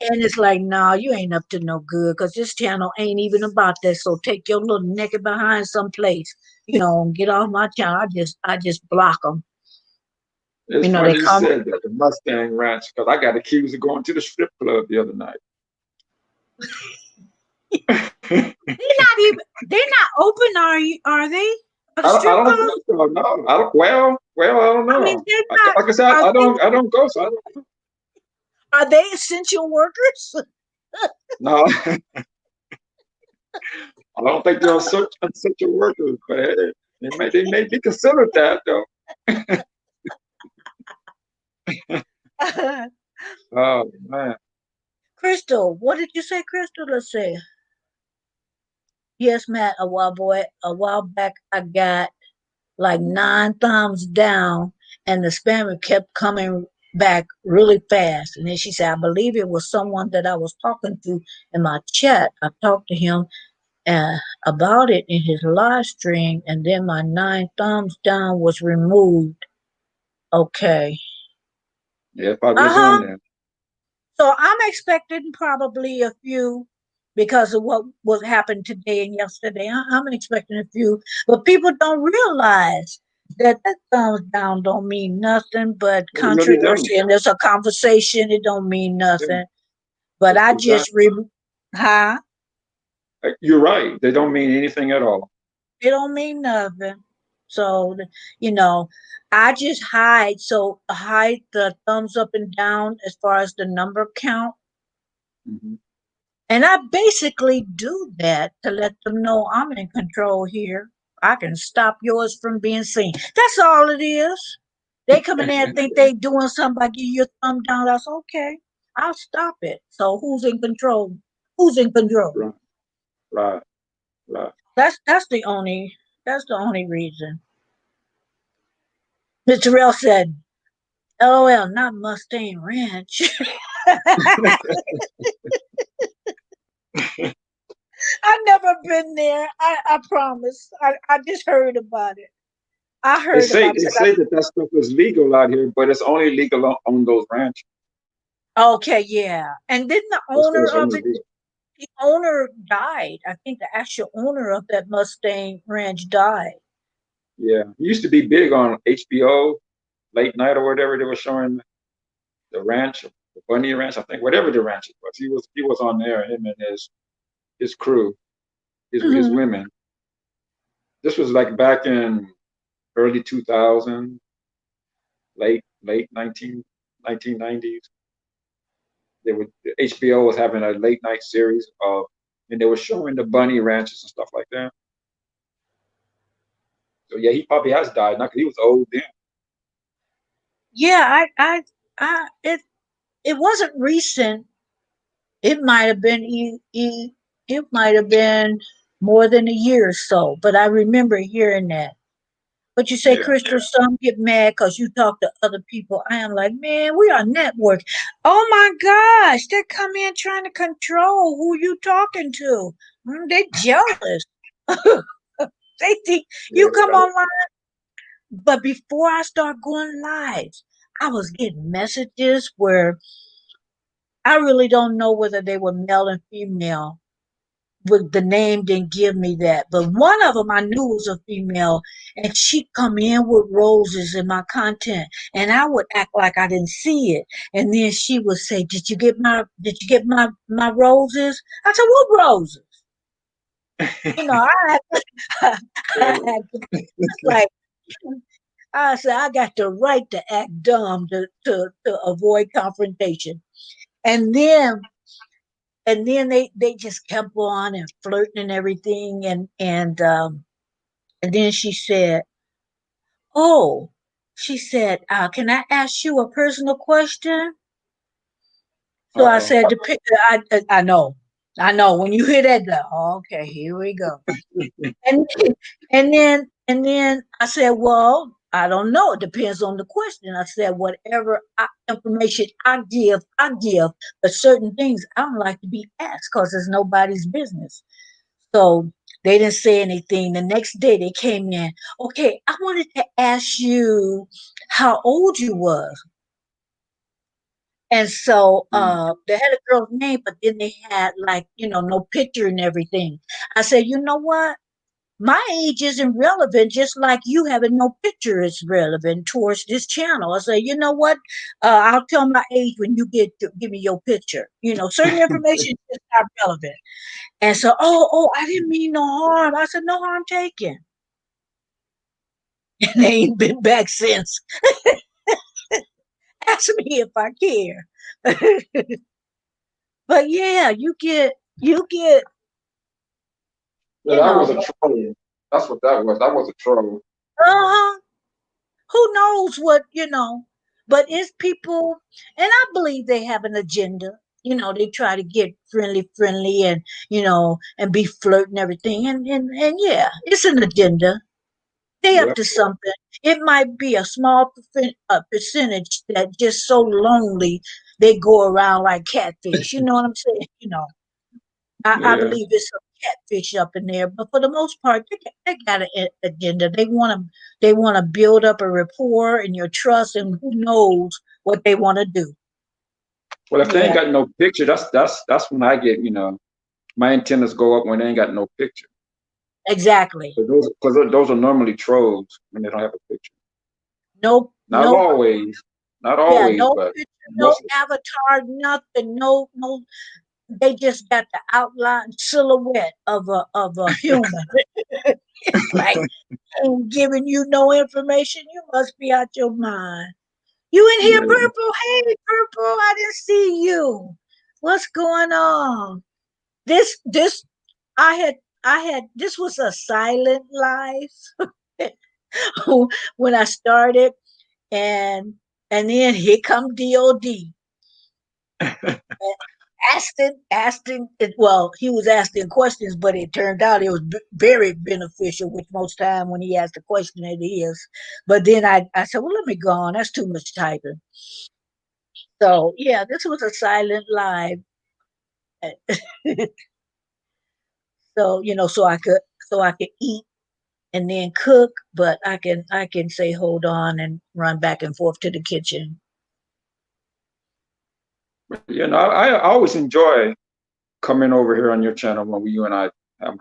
And it's like, nah, you ain't up to no good because this channel ain't even about that. So take your little naked behind someplace, and get off my channel. I just block them. It's They funny you come. said that, the Mustang Ranch, because I got accused of going to the strip club the other night. I They're not even. They're not open. Are they? Are the strip don't clubs? think so. No, I don't. Well, I don't I mean, know. they're Like, not. like I said, Are they? I don't go. So I don't. Are they essential workers? No, I don't think they're such essential workers, but hey, they may be considered that though. Oh man, Crystal, what did you say, Crystal? Let's see. Yes, Matt. A while back, I got like 9 thumbs down, and the spammer kept coming back really fast. And then she said, "I believe it was someone that I was talking to in my chat. I talked to him uh, about it in his live stream, and then my 9 thumbs down was removed." Okay. yeah, probably Uh them huh. then. So I'm expecting probably a few because of what happened today and yesterday. I'm expecting a few, but people don't realize that thumbs down don't mean nothing but They really don't. controversy, and there's a conversation. It don't mean Yeah, nothing. But that's I just exactly. huh? You're right. They don't mean anything at all. It don't mean nothing. So you know, I just hide the thumbs up and down as far as the number count. Hmm. And I basically do that to let them know I'm in control here. I can stop yours from being seen. That's all it is. They come in there and think they doing something by giving you a thumb down. That's okay. I'll stop it. So who's in control? Who's in control? Right, right, right. That's the only reason. Mr. Terrell said, "LOL, not Mustang Ranch." I've never been there. I promise. I just heard about it. I heard about They it. say that that stuff is legal out here, but it's only legal on those ranches. Okay, yeah. And then That's what it's only legal. the owner died. I think the actual owner of that Mustang Ranch died. Yeah, he used to be big on HBO late night or whatever they were showing the ranch, the Bunny Ranch, I think, whatever the ranch it was. He was on there, him and his crew, his Hmm. women. This was like back in early 2000, late 1990s. They would HBO was having a late night series of and they were showing the bunny ranches and stuff like that. So yeah, he probably has died now 'cause he was old then. Yeah, it wasn't recent. It might have been it might have been more than a year or so, but I remember hearing that. But you say, Yeah. Crystal, some get mad because you talk to other people. I am like, man, we are network. Oh my gosh, they come in trying to control who you talking to. They jealous. They think Yeah. you come online. But before I start going live, I was getting messages where I really don't know whether they were male and female. With the name didn't give me that, but one of them I knew was a female, and she come in with roses in my content, and I would act like I didn't see it, and then she would say, "Did you get my roses?" I said, "What roses?" You know, I had to like I said I got the right to act dumb to avoid confrontation, and then they just kept on and flirting and everything, and then she said, "Oh," she said, "Can I ask you a personal question?" So I Uh-oh. said, I know, I know. When you hear that, okay, here we go. And and then I said, "Well, I don't know. It depends on the question." I said, "Whatever information I give. But certain things I don't like to be asked because it's nobody's business." So they didn't say anything. The next day they came in. Okay, I wanted to ask you how old you was. And so Mm. they had a girl's name, but then they had like, no picture and everything. I said, you know what? My age isn't relevant, just like you having no picture is relevant towards this channel. I say, you know what? I'll tell my age when you give me your picture. Certain information is not relevant. And so, oh, I didn't mean no harm. I said, no harm taken. And they ain't been back since. Ask me if I care. But yeah, you get, Yeah, you that was know, a troll. That's what that was. That was a troll. uh-huh. Who knows what. But it's people, and I believe they have an agenda. They try to get friendly and be flirting and everything. And yeah, it's an agenda. They up Yeah. to something. It might be a small percentage that just so lonely they go around like catfish. You know what I'm saying? I Yeah. believe it's some catfish up in there, but for the most part, they got an agenda. They want to build up a rapport and your trust, and who knows what they want to do. Well, if they ain't Yeah, got no picture, that's when I get, my antennas go up when they ain't got no picture. exactly. Because those are normally trolls when they don't have a picture. No, Not no, always, not yeah, always, no but picture, no most of avatar, nothing, no. They just got the outline silhouette of a human. It's like ain't giving you no information. You must be out your mind. You in here, yeah. Purple? Hey, Purple, I didn't see you. What's going on? This I had this was a silent live when I started, and then here come DOD asking. Well, he was asking questions, but it turned out it was very beneficial. Which most time when he asked a question, it is. But then I said, well, let me go on. That's too much typing. So yeah, this was a silent live. So I could eat and then cook, but I can say hold on and run back and forth to the kitchen. I always enjoy coming over here on your channel when you and I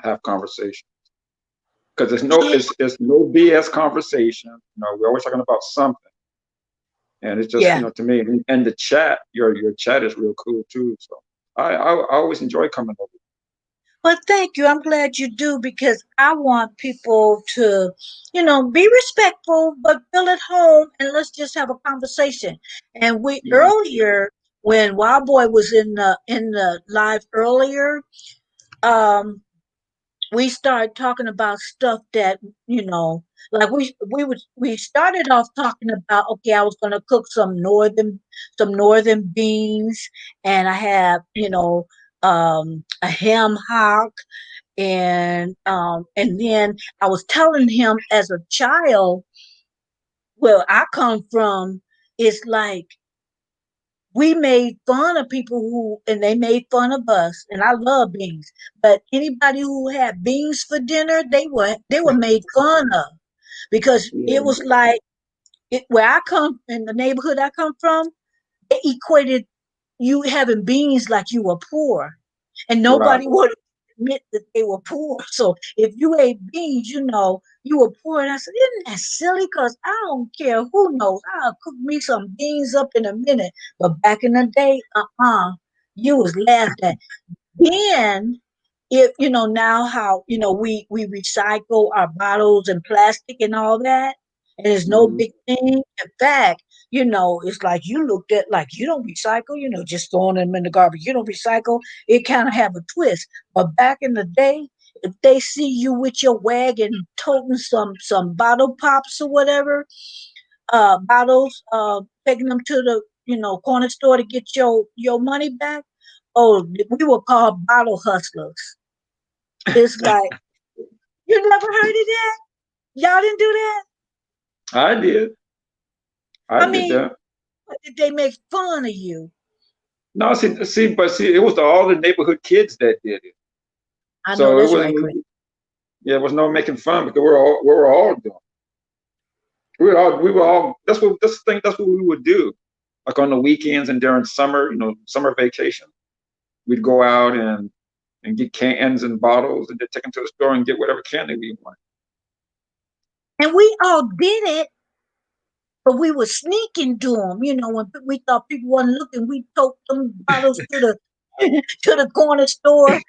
have conversation because Yeah, it's no BS conversation. We're always talking about something, and it's just yeah. to me and the chat. Your chat is real cool too. So I always enjoy coming over. Well, thank you. I'm glad you do because I want people to be respectful, but feel at home, and let's just have a conversation. And we Yeah. earlier, when Wild Boy was in the live earlier, um we started talking about stuff that, you know, like we started off talking about, okay, I was gonna cook some northern beans, and I have, you know, a ham hock, and then I was telling him, as a child, where I come from, it's like we made fun of people who, and they made fun of us, and I love beans, but anybody who had beans for dinner, they were made fun of, because it Yeah, was like, where I come, in the neighborhood I come from, they equated you having beans like you were poor, and right. nobody would admit that they were poor. So if you ate beans, you know you were poor. And I said, isn't that silly? Because I don't care who knows. I'll cook me some beans up in a minute. But back in the day, you was laughed at. Then, if you know now how, we recycle our bottles and plastic and all that, and it's no Hmm. big thing. In fact, it's like you looked at like you don't recycle, just throwing them in the garbage. You don't recycle. It kind of have a twist. But back in the day, if they see you with your wagon toting some bottle pops or whatever, bottles, taking them to the corner store to get your money back. Oh, we were called bottle hustlers. It's like, you never heard of that? Y'all didn't do that? I did. I I did mean, that. did they make fun of you? No, see, it was all the neighborhood kids that did it. I know So it that's right, wasn't. Chris. Yeah, it was no making fun because we were all doing. We were all. That's what we would do. Like on the weekends and during summer, summer vacation, we'd go out and get cans and bottles and then take them to the store and get whatever candy we wanted. And we all did it, but we were sneaking to them. When we thought people wasn't looking, we took them bottles to the to the corner store.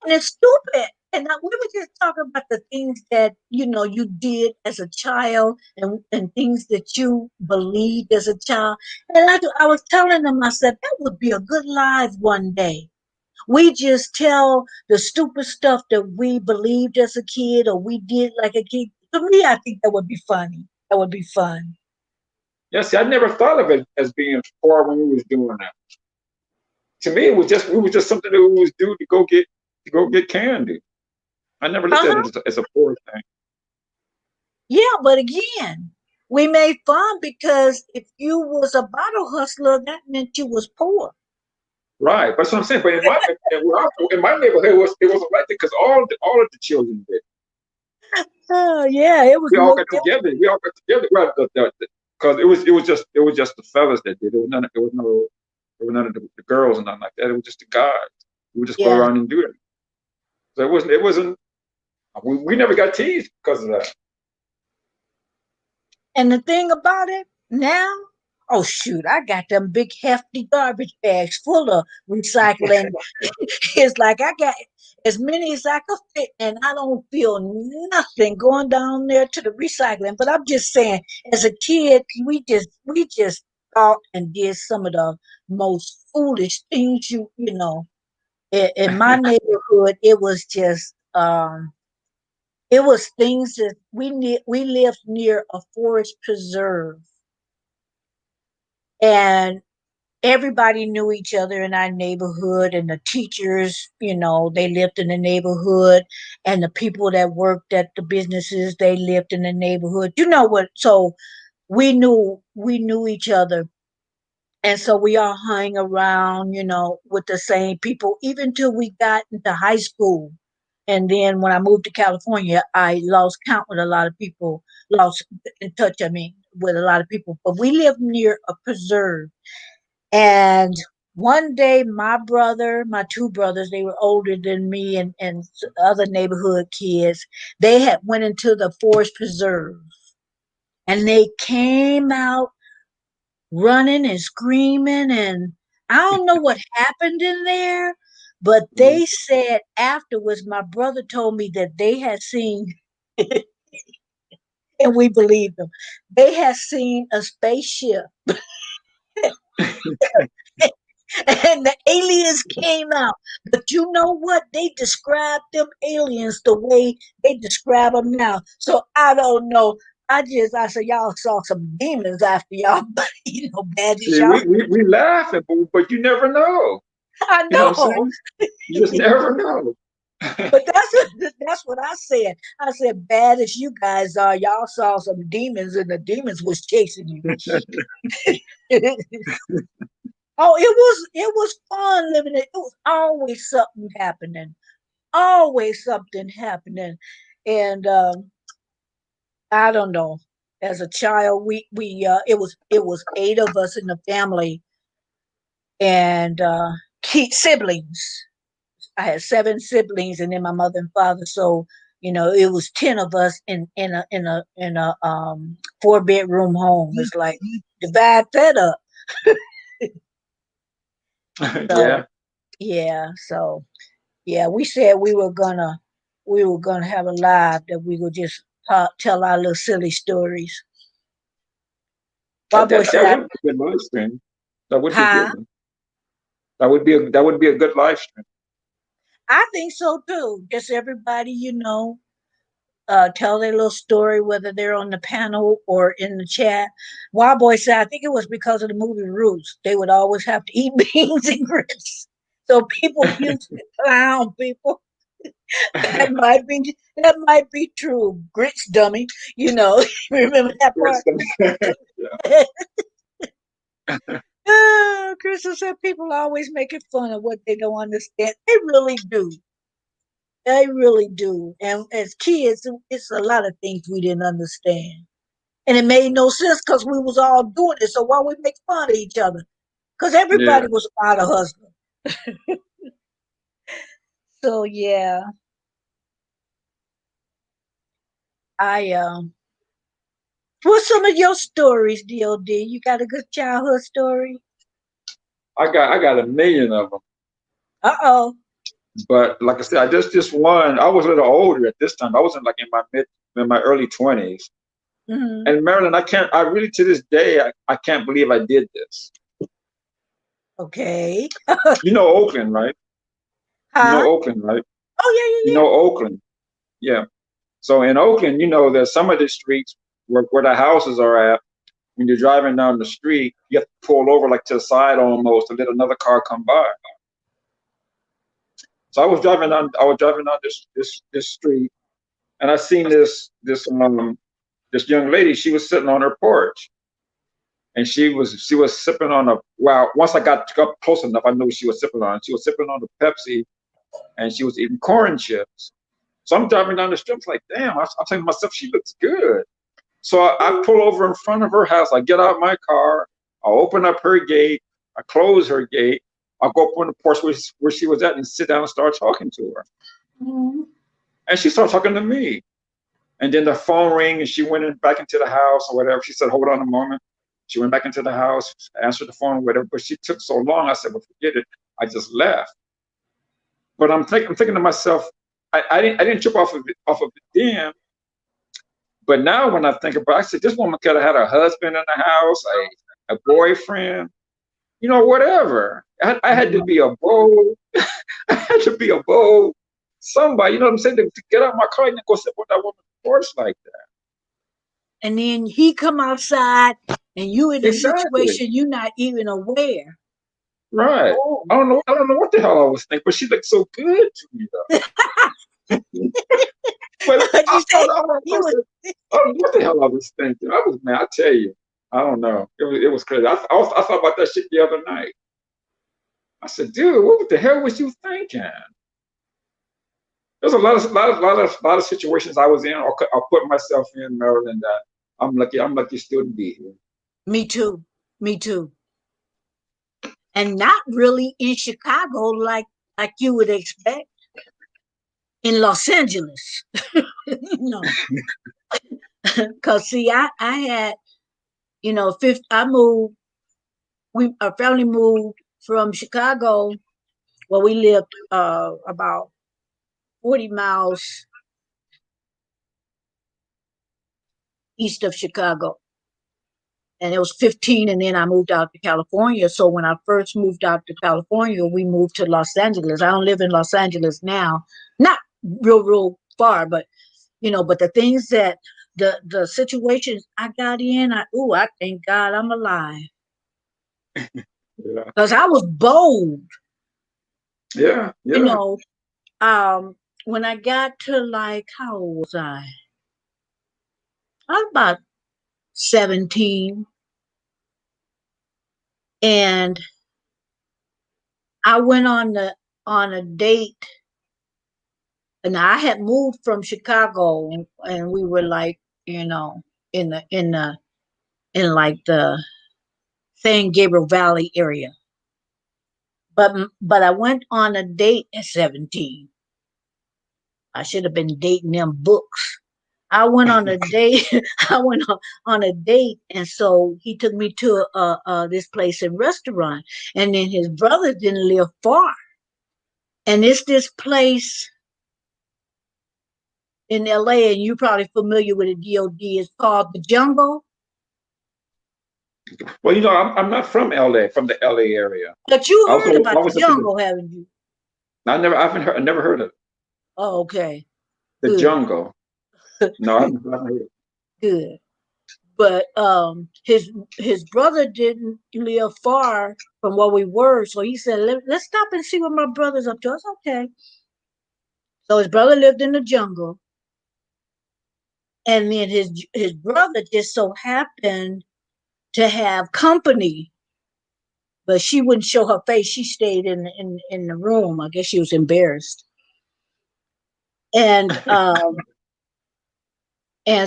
And it's stupid. And we were just talking about the things that you did as a child, and things that you believed as a child. And I was telling them, I said that would be a good live one day. We just tell the stupid stuff that we believed as a kid, or we did like a kid. To me, I think that would be funny. That would be fun. Yeah, see, I never thought of it as being poor when we was doing that. To me, it was just something that we was do to go get candy. I never looked Uh at it huh. as a poor thing. Yeah, but again, we made fun because if you was a bottle hustler, that meant you was poor. Right, that's what I'm saying. But in my neighborhood, it wasn't like that because all of the children did. Oh yeah, it was We all no. got together. We all got together. Well, because it was just the fellas that did it. It was none of the girls and nothing like that. It was just the guys. We would just go Yeah, around and do it. So it wasn't. We never got teased because of that. and the thing about it now, oh shoot, I got them big hefty garbage bags full of recycling. It's like I got as many as I could fit, and I don't feel nothing going down there to the recycling. But I'm just saying, as a kid, we just thought and did some of the most foolish things. In my neighborhood, it was things that we lived near a forest preserve, and everybody knew each other in our neighborhood, and the teachers, they lived in the neighborhood, and the people that worked at the businesses, they lived in the neighborhood. You know what? So we knew each other, and so we all hung around, with the same people, even till we got into high school. And then when I moved to California, I lost count with a lot of people, lost in touch, I mean, with a lot of people. But we lived near a preserve. And one day, my two brothers, they were older than me, and other neighborhood kids, they had went into the forest preserve, and they came out running and screaming, and I don't know what happened in there, but Mhm. they said afterwards, my brother told me that they had seen, and we believed them, they had seen a spaceship and the aliens came out. But you know what? They described them aliens the way they describe them now. So I don't know. I said, y'all saw some demons after y'all, but bad as See, y'all. we laughing, but you never know. I You know what I'm know. saying? You just never know. But that's what I said. I said, bad as you guys are, y'all saw some demons, and the demons was chasing you. Oh, it was fun living it. It was always something happening. Always something happening. And I don't know. As a child, it was 8 of us in the family, and key siblings. I had 7 siblings, and then my mother and father. So it was 10 of us in a 4-bedroom home. It's like divide that up. So Yeah. yeah, so yeah, we said we were gonna have a live that we would just tell our little silly stories. My That, boy that said, that would be a good live stream. That would be a good "Huh? one. That would be a good live stream. I think so too. Just everybody, tell their little story, whether they're on the panel or in the chat." Wild Boy said, "I think it was because of the movie Roots. They would always have to eat beans and grits, so people used to clown people." That might be true. Grits, dummy. Remember that part? Yeah. Crystal said people always making fun of what they don't understand. They really do. They really do. And as kids, it's a lot of things we didn't understand. And it made no sense because we was all doing it. So why we make fun of each other? Because everybody Yeah. was about a hustler. So yeah, I what's some of your stories, DOD? You got a good childhood story? I got a million of them. Uh-oh. But like I said, I just one. I was a little older at this time. I wasn't like in my early 20s. Hmm. And Marilyn, I really to this day I can't believe I did this. Okay. You know Oakland, right? You know Huh? Oakland, right? Oh, You yeah, know Oakland. Yeah. So in Oakland, there's some of the streets where the houses are at. When you're driving down the street, you have to pull over like to the side almost to let another car come by. So I was driving down this street, and I seen this young lady. She was sitting on her porch, and she was sipping on a, well, once I got up close enough, I knew what she was sipping on. She was sipping on a Pepsi, and she was eating corn chips. So I'm driving down the street. I'm like, damn! I'm thinking to myself, she looks good. So I pull over in front of her house. I get out my car. I open up her gate. I close her gate. I go up on the porch where she was at and sit down and start talking to her. yeah. And she started talking to me. And then the phone rang and she went back into the house or whatever. She said, hold on a moment. She went back into the house, answered the phone, whatever. But she took so long. I said, well, forget it. I just left. But I'm thinking to myself, I didn't trip off of it then. But now when I think about it, I said, this woman could have had a husband in the house, a boyfriend, whatever. I had to be a bold, I had to be a bold somebody, you know what I'm saying, to get out my car and go sit on that woman's porch like that. And then he come outside and you in a Exactly. situation you're not even aware. Right. Oh. I don't know what the hell I was thinking, but she looked so good to me though. But You said I he was. said, I don't know what the hell I was thinking. I was, man, I tell you, I don't know. It was crazy. I thought about that shit the other night. I said, dude, what the hell was you thinking? There's a lot of situations I was in or put myself in, Maryland, that I'm lucky still to be here. Me too. Me too. And not really in Chicago like you would expect. In Los Angeles. No. Cause see, I had, fifth I moved, our family moved from Chicago. Well, we lived about 40 miles east of Chicago. and it was 15, and then I moved out to California. So when I first moved out to California, we moved to Los Angeles. I don't live in Los Angeles now, not real far, but but the things that the situations I got in, I thank God I'm alive Yeah. because I was bold. Yeah. You Yeah. know, when I got to like how old was I? I was about 17, and I went on a date, and I had moved from Chicago, and we were like, in in like the San Gabriel Valley area. But I went on a date at 17. I should have been dating them books. I went on a date. I went on a date, and so he took me to this place and restaurant, and then his brother didn't live far, and it's this place in LA, and you're probably familiar with the DOD. It's called the Jungle. Well, I'm not from LA, from the LA area. But you I was heard about I the was up in the Jungle, haven't you? I haven't heard, I never heard of Oh, okay, the good, jungle. No, I haven't heard of good. But his brother didn't live far from where we were, so he said, let's stop and see what my brother's up to. I was okay. So his brother lived in the jungle, and then his brother just so happened to have company, but she wouldn't show her face. She stayed in the room. I guess she was embarrassed. And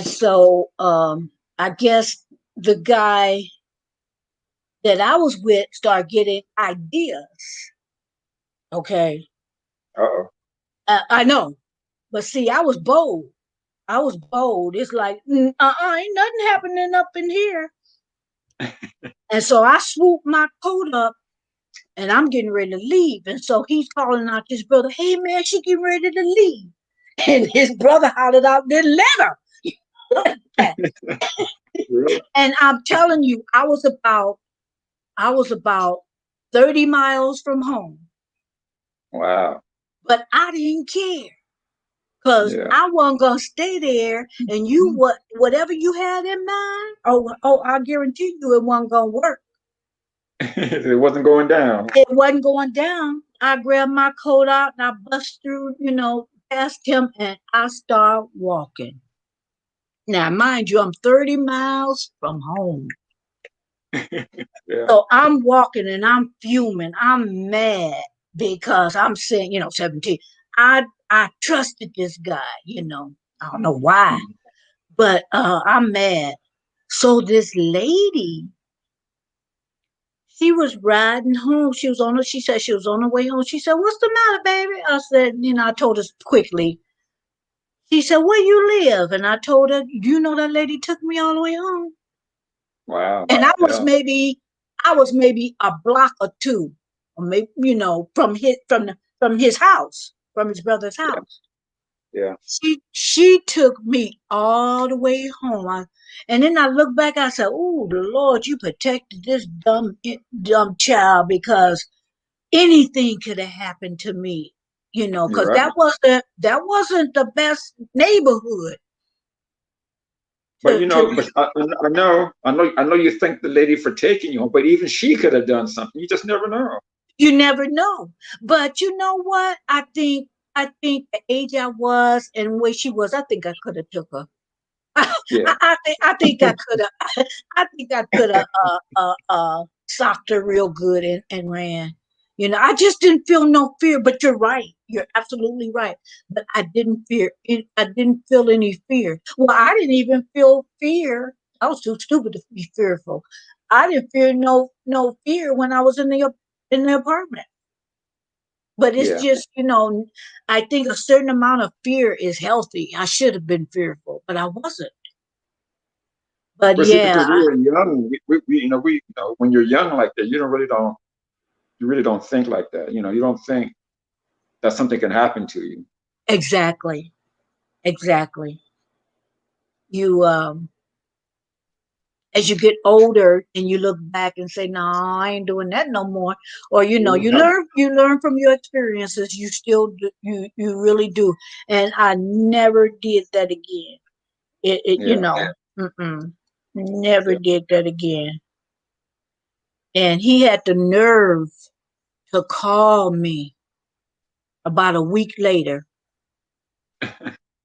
so I guess the guy that I was with started getting ideas. Okay. Uh-oh. I know. But see, I was bold. I was bold. It's like, ain't nothing happening up in here. And so I swooped my coat up, and I'm getting ready to leave. And so he's calling out his brother, hey man, she getting ready to leave. And his brother hollered out, then let her. Really? And I'm telling you, I was about 30 miles from home. Wow. But I didn't care. Cause Yeah. I wasn't gonna stay there, and whatever you had in mind, I guarantee you it wasn't gonna work. It wasn't going down. It wasn't going down. I grabbed my coat out and I bust through, past him, and I start walking. Now, mind you, I'm 30 miles from home. Yeah. So I'm walking and I'm fuming. I'm mad because I'm saying, 17. I trusted this guy, I don't know why, but I'm mad. So this lady, she was riding home. She said she was on her way home. She said, what's the matter, baby? I said, I told her quickly. She said, where you live? And I told her, you know that lady took me all the way home. Wow. And Yeah. I was maybe a block or two, or maybe, from his house, from his brother's Yeah. house. Yeah. She took me all the way home. And then I look back, I said, oh, the Lord, you protected this dumb child, because anything could have happened to me, You're because right. that wasn't the best neighborhood. But To but I know you thank the lady for taking you home, but even she could have done something. You just never know. You never know. But you know what? I think the age I was and where she was, I think I could have took her. Yeah. I think I could have. I think I could have socked her real good and ran. I just didn't feel no fear. But you're right. You're absolutely right. But I didn't fear. I didn't feel any fear. Well, I didn't even feel fear. I was too stupid to be fearful. I didn't feel no fear when I was in the apartment. But it's Yeah. just, I think a certain amount of fear is healthy. I should have been fearful, but I wasn't. But But see, yeah, because we were young, when you're young like that, you really don't think like that. You don't think that something can happen to you. exactly. Exactly. You, as you get older and you look back and say, "No, I ain't doing that no more," or you learn from your experiences. You still do, you really do, and I never did that again. You Yeah. know, never Yeah. did that again. And he had the nerve to call me about a week later,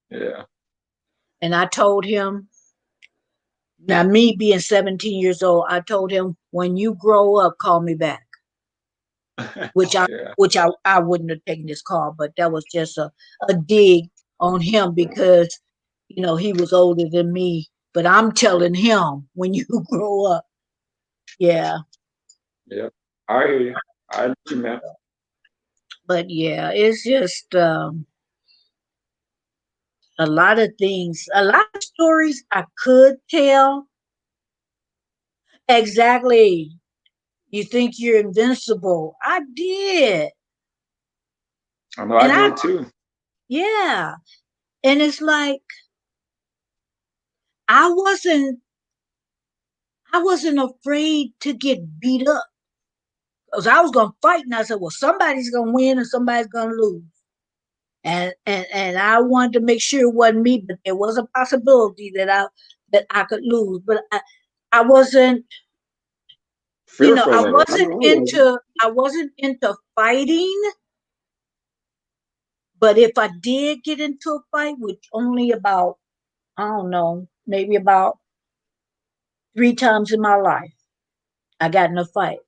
Yeah. and I told him. Now, me being 17 years old, I told him, when you grow up, call me back. Which I Yeah. I wouldn't have taken this call, but that was just a dig on him because he was older than me. But I'm telling him, when you grow up, yeah. Yeah. I hear you. I know what you meant. But yeah, it's just a lot of things, a lot of stories I could tell. Exactly. You think you're invincible. I did. I know And I I, did too. yeah. And it's like, I wasn't, I wasn't afraid to get beat up because I was going to fight. And I said, well, somebody's going to win and somebody's going to lose. And I wanted to make sure it wasn't me, but there was a possibility that I could lose. But I wasn't, Fearful of it. I know I wasn't. I wasn't into fighting. But if I did get into a fight, which only about, I don't know, maybe about 3 times in my life, I got in a fight.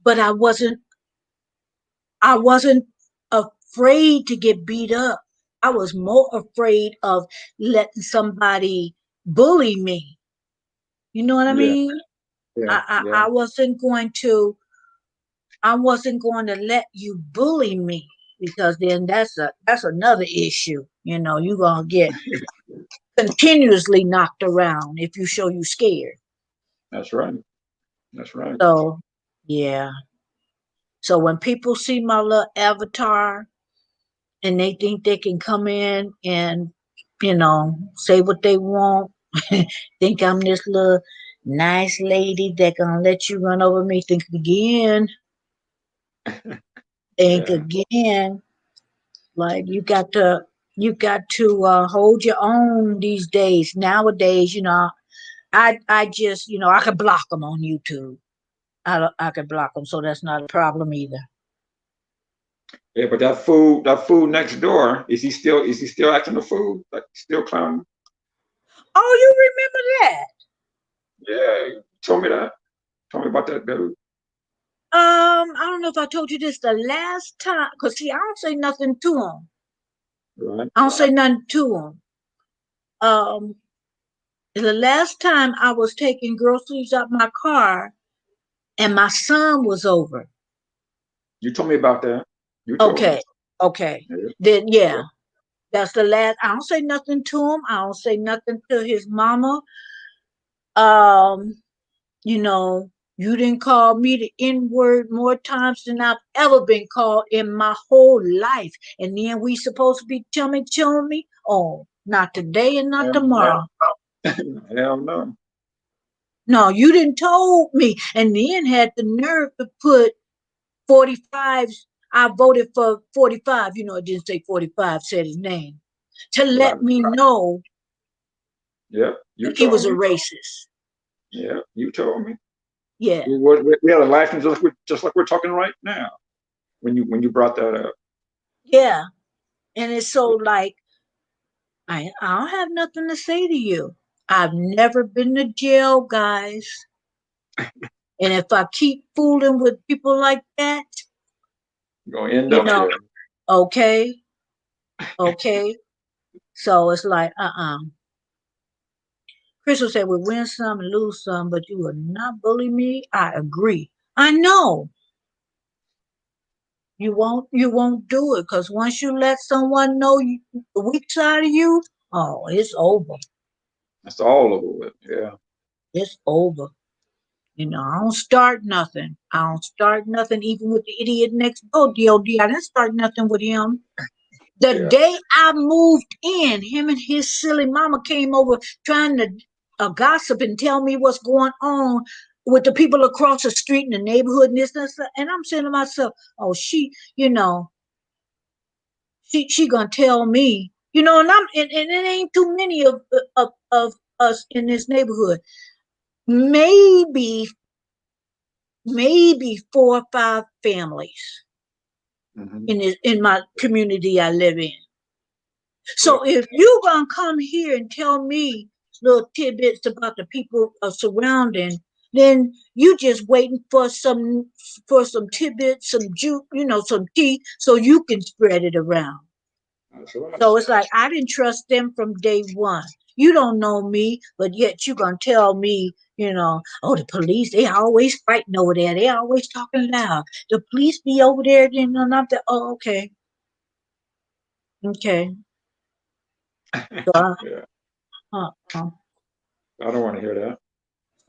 But I wasn't afraid to get beat up. I was more afraid of letting somebody bully me. You know what I Yeah. mean? Yeah. I, Yeah. I, I wasn't going to I wasn't going to let you bully me because then that's another issue. You're gonna get continuously knocked around if you show you scared. That's right. That's right. So yeah. So when people see my little avatar and they think they can come in and say what they want, think I'm this little nice lady that gonna let you run over me, think Yeah. again. Like you got to hold your own these days. Nowadays, I just I could block them on YouTube. I could block them, so that's not a problem either. Yeah. But that fool next door, is he still acting a fool? Like still clowning? Oh, you remember that? Yeah. You told me that. Told me about that dude. I don't know if I told you this the last time, cause see, I don't say nothing to him. Right. I don't say nothing to him. Um, the last time I was taking groceries out my car, and my son was over. You told me about that. You told me. Okay, okay. Yeah. Then yeah, Yeah. that's the last. I don't say nothing to him. I don't say nothing to his mama. Um, you know, you didn't call me the N word more times than I've ever been called in my whole life. And then we supposed to be chummy. Oh, not today and not Hell no. tomorrow. Hell no. No, you didn't told me. And then had the nerve to put 45s. I voted for 45. It didn't say 45, said his name. To Right. let me know Yeah. You he was told a me. racist. Yeah. You told me. Yeah, We had a life just like we're talking right now. When you brought that up. yeah. And it's so like, I don't have nothing to say to you. I've never been to jail, guys. And if I keep fooling with people like that, You're gonna end you up know, there. okay, okay. So it's like, Crystal said, we win some and lose some, but you will not bully me. I agree. I know you won't do it because once you let someone know the weak side of you, oh, it's over. That's all over with. Yeah. It's over. I don't start nothing. I don't start nothing even with the idiot next door, DOD. I didn't start nothing with him. The Yeah. day I moved in, him and his silly mama came over trying to gossip and tell me what's going on with the people across the street in the neighborhood and this and that. And I'm saying to myself, oh, you know, she gonna tell me, and and it ain't too many of us in this neighborhood. Maybe maybe 4 or 5 families Mm-hmm. in my community I live in. Yeah. So if you gonna come here and tell me little tidbits about the people surrounding, then you just waiting for some tidbits, some juice, some tea, so you can spread it around. That's right. So it's like I didn't trust them from day one. You don't know me, but yet you gonna tell me, oh, the police, they always fighting over there. They always talking loud. The police be over there, not that. Oh, okay, okay. So Yeah. uh, uh, I don't want to hear that.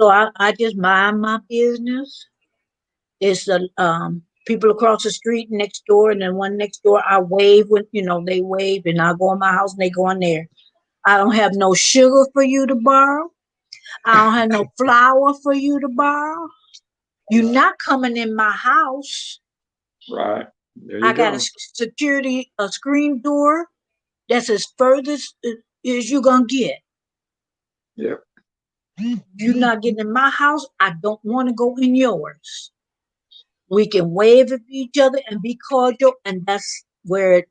so I just mind my business. It's the people across the street next door, and then one next door. I wave when they wave, and I go in my house and they go in there. I don't have no sugar for you to borrow. I don't have no flour for you to borrow. You're Right. not coming in my house. Right. There you I got go. a screen door that's as furthest as you gonna get. Yep. You're not getting in my house. I don't want to go in yours. We can wave at each other and be cordial, and that's where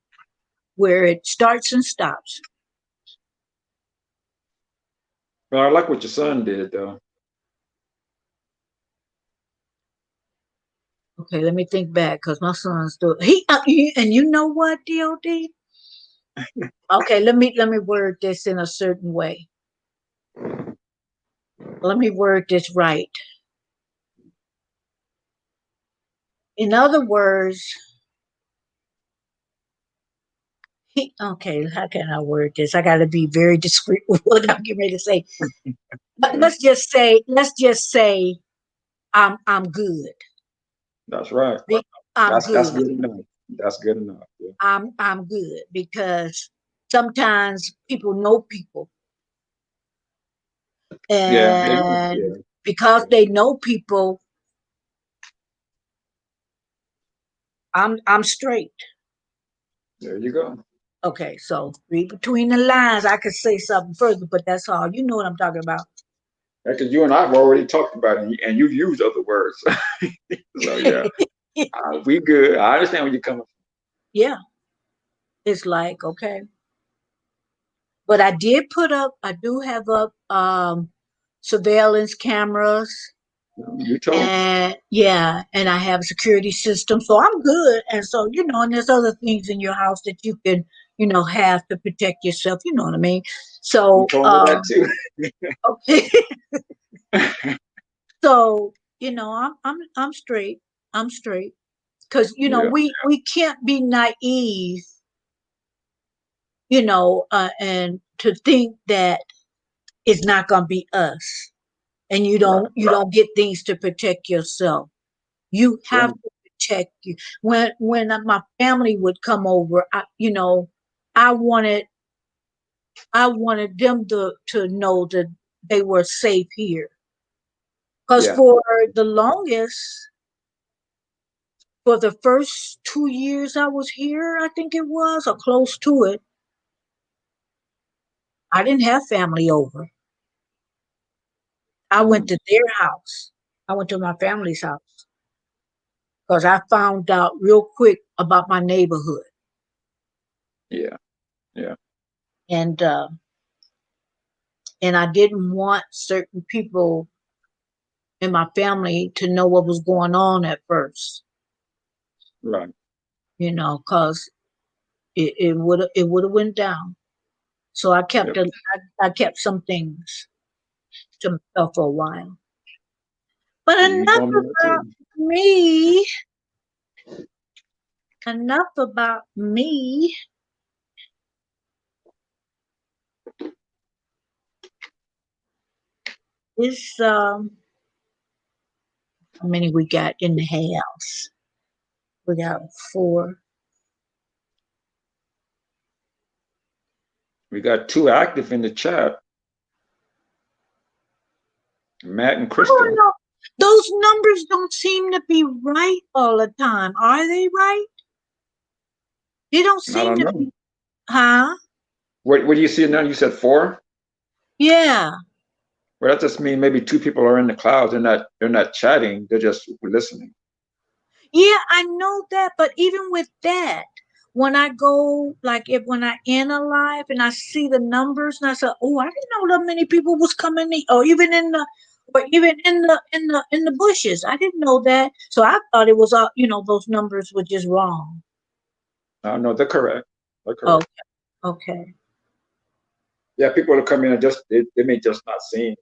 it starts and stops. But I like what your son did, though. Okay, let me think back because my son's doing and you know what, Dod? Okay, let me word this in a certain way. Let me word this right. In other words, okay, how can I word this? I got to be very discreet with what I'm getting ready to say. But Yeah. let's just say, I'm good. That's right. I'm That's good. good enough. That's good enough. Yeah. I'm good because sometimes people know people, Yeah. They know. and Yeah. because Yeah. they know people, I'm straight. There you go. Okay, so read between the lines. I could say something further, but that's all. You know what I'm talking about. Because you and I have already talked about it, and you've used other words. So yeah, we good. I understand where you're coming Yeah, it's like okay, but I do have up surveillance cameras, from. You told me. and yeah, and I have a security system, so I'm good. And so and there's other things in your house that you can have to protect yourself. You know what I mean? You So told me that too. okay, so I'm straight. I'm straight because Yeah. we can't be naive, and to think that it's not gonna be us, and you Right. don't get things to protect yourself. You That's have right. to protect you. When my family would come over, I wanted I wanted them to know that they were safe here. Because Yeah. for the longest, for the first 2 years I was here, I think it was, or close to it, I didn't have family over. I went Mm. to their house. I went to my family's house because I found out real quick about my neighborhood. Yeah. Yeah. And I didn't want certain people in my family to know what was going on at first, Right. because it would have went down. So Yep. I kept some things to myself for a while. But And you told me that about too. me, enough about me. This how many we got in the house? We got 4. We got two active in the chat. Matt and I don't Crystal. know. Those numbers don't seem to be right all the time. Are they right? They don't I seem don't to know. be, huh? What do you see now? You said four? Yeah. Well, that just means maybe two people are in the clouds. They're not chatting. They're just listening. Yeah, I know that, but even with that, when I go, like if when I end a live and I see the numbers and I say, oh, I didn't know that many people was coming in, or even in the bushes. I didn't know that. So I thought it was those numbers were just wrong. No, they're correct. They're correct. Okay, okay. Yeah, people are coming and they may just not see.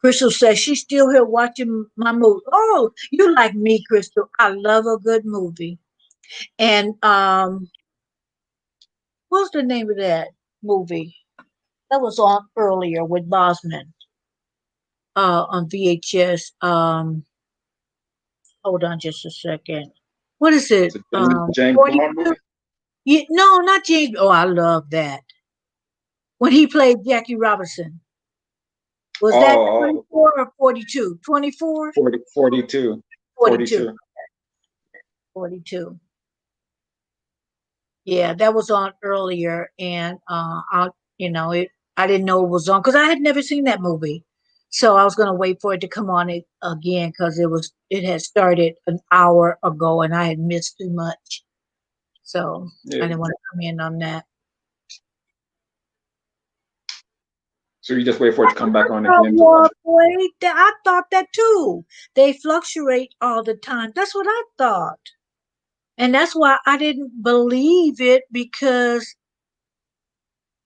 Crystal says she's still here watching my movie. Oh, you like me, Crystal. I love a good movie. And what's the name of that movie? That was on earlier with Bosman on VHS. Hold on just a second. What is it? It's a James Bond 42? movie. Yeah, no, not James. Oh, I love that. When he played Jackie Robinson. Was that Oh, 24 or 42? 24? 40, 42. 42. 42. 42. Yeah, that was on earlier, and I didn't know it was on because I had never seen that movie, so I was gonna wait for it to come on it again because it had started an hour ago and I had missed too much, so I Yeah. didn't want to come in on that. So you just wait for it to come back on Oh, again to watch well, it. boy, I thought that too. They fluctuate all the time. That's what I thought, and that's why I didn't believe it because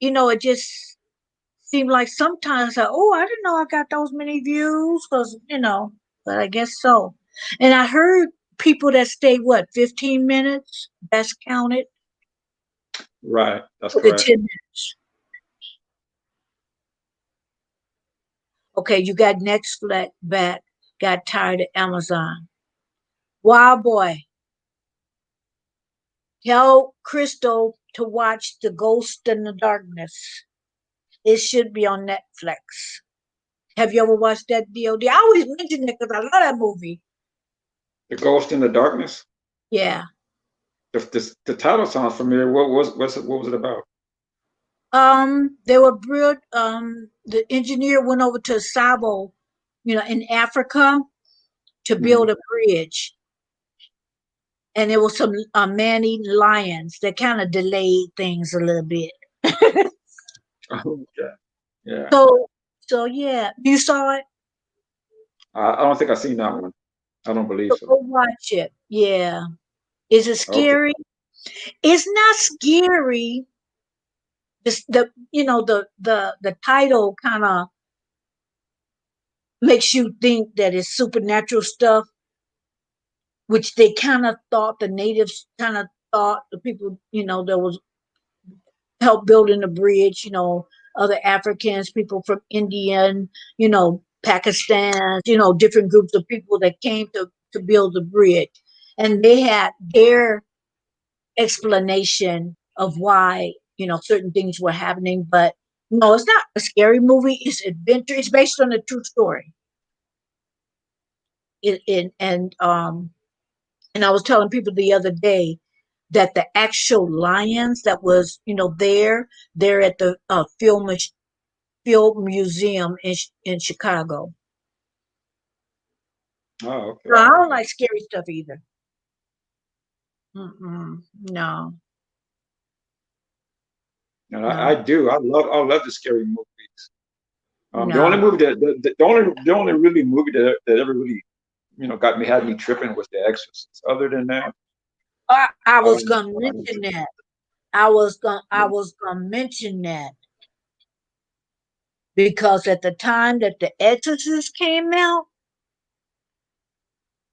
it just seemed like sometimes I didn't know I got those many views but I guess so. And I heard people that stay 15 minutes, that's counted Right. That's for the correct. 10 minutes. Okay, you got next flat back, got tired of Amazon. Wow, boy. Tell Crystal to watch The Ghost in the Darkness. It should be on Netflix. Have you ever watched that DOD? I always mention it because I love that movie. The Ghost in the Darkness. Yeah. The title sounds familiar. What was it about? They were built. The engineer went over to Sabo, in Africa to Hmm. build a bridge, and there was some man-eating lions that kind of delayed things a little bit. Oh, yeah. Yeah. So, so yeah, you saw it. I don't think I've seen that one. I don't believe So so. go watch it. Yeah, is it Okay. scary? It's not scary. Just the title kind of makes you think that it's supernatural stuff, which they kind of thought the natives kind of thought the people that was help building the bridge, other Africans, people from India, and Pakistan, different groups of people that came to build the bridge, and they had their explanation of why certain things were happening. But no, it's not a scary movie. It's adventure. It's based on a true story. And I was telling people the other day that the actual lions that was, they're at the Field Museum in Chicago. Oh, So okay. I don't like scary stuff either. No, And I no, do. I love the scary movies. The only no. movie the only really movie that ever really had me tripping was The Exorcist. Other than that, I I was don't gonna I don't mention trip. that. I Yeah. was gonna mention that because at the time that The Exorcist came out,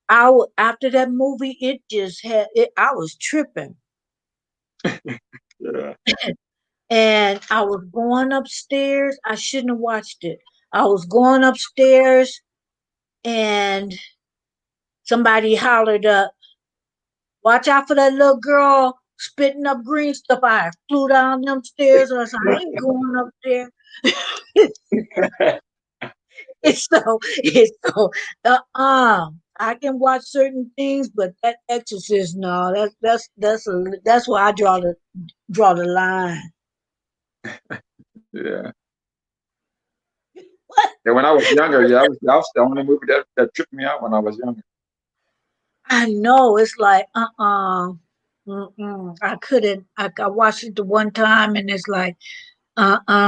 after that movie, it just had it. I was tripping. Yeah. And I was going upstairs. I shouldn't have watched it. I was going upstairs and somebody hollered up, watch out for that little girl spitting up green stuff. I flew down them stairs. I said, I ain't going up there. It's so I can watch certain things, but that Exorcist, no, that's where I draw the line. Yeah. What? Yeah, when I was younger, yeah, that was the only movie that tripped me out when I was younger. I know it's like I couldn't. I watched it the one time, and it's like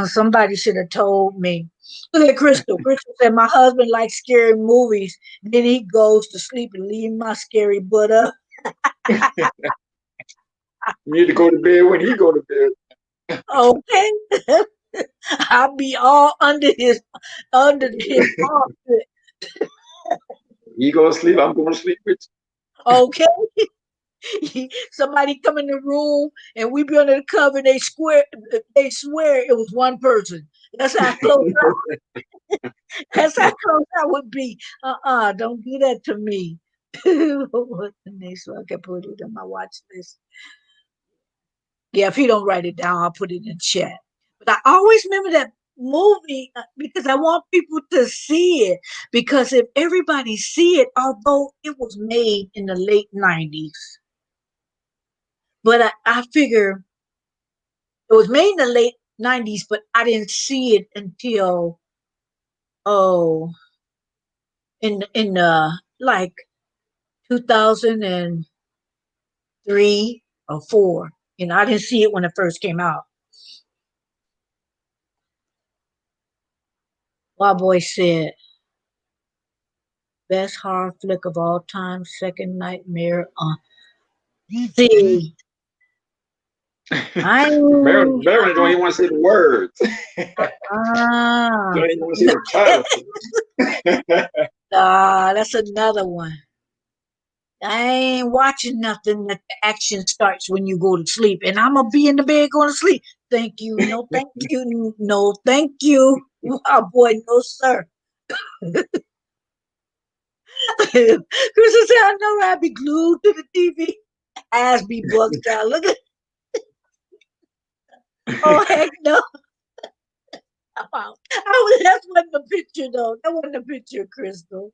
somebody should have told me. Look at Crystal. Crystal said my husband likes scary movies. Then he goes to sleep and leave my scary butt up. You need to go to bed when he go to bed. Okay. I'll be all under his armpit. He go to sleep, I'm going to sleep with Okay. Somebody come in the room and we be under the cover. They swear it was one person. That's how close. That's how close I would be. Don't do that to me. What's the next one? I can put it on my watch list. Yeah, if you don't write it down, I'll put it in chat. But I always remember that movie because I want people to see it. Because if everybody see it, although it was made in the late 90s, but I figure it was made in the late 90s, but I didn't see it until, oh, in like 2003 or 4. I didn't see it when it first came out. Wild Boy said, best horror flick of all time, Second Nightmare on. See, I Marilyn don't even want to say the words. ah Don't even want to say the title. that's another one. I ain't watching nothing that the action starts when you go to sleep, and I'm gonna be in the bed going to sleep. Thank you, no, thank you, no, thank you. Oh boy, no sir. Chris said, I know I'd be glued to the TV. Ass be bugged out. Look at, oh heck no. That wasn't the picture though. That wasn't the picture, Crystal.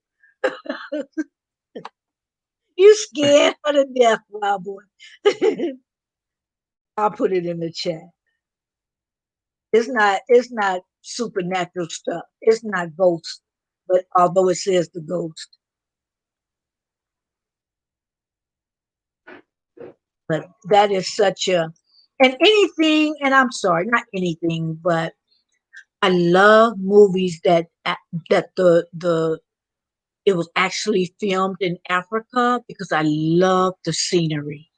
You scared for the death, wild boy. I'll put it in the chat. It's not supernatural stuff. It's not ghost, but although it says the ghost. But that is such a and anything, and I'm sorry, not anything, but I love movies that the it was actually filmed in Africa because I love the scenery.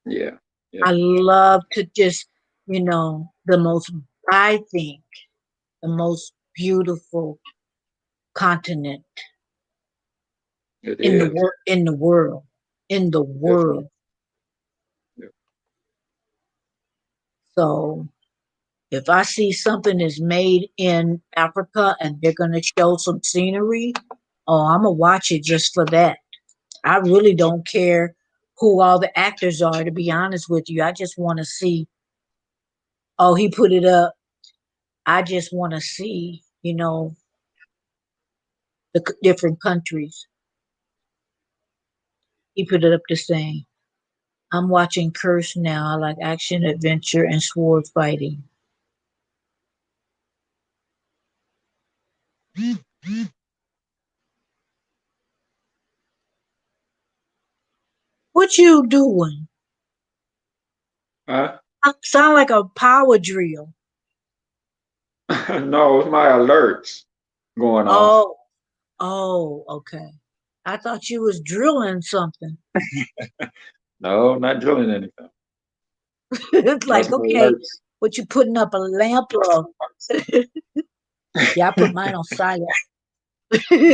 Yeah, I yeah, love to just, the most, I think, the most beautiful continent it in the is. world, Definitely. Yeah. So if I see something is made in Africa and they're going to show some scenery, oh, I'm going to watch it just for that. I really don't care who all the actors are, to be honest with you. I just want to see, oh, he put it up. I just want to see, the different countries. He put it up the same. I'm watching Curse now. I like action, adventure, and sword fighting. What you doing? Huh? Sound like a power drill. No, it's my alerts going off. Oh, oh, okay. I thought you was drilling something. No, not drilling anything. It's That's like, my okay, alerts. what you putting up a lamp or yeah, I put mine on silent.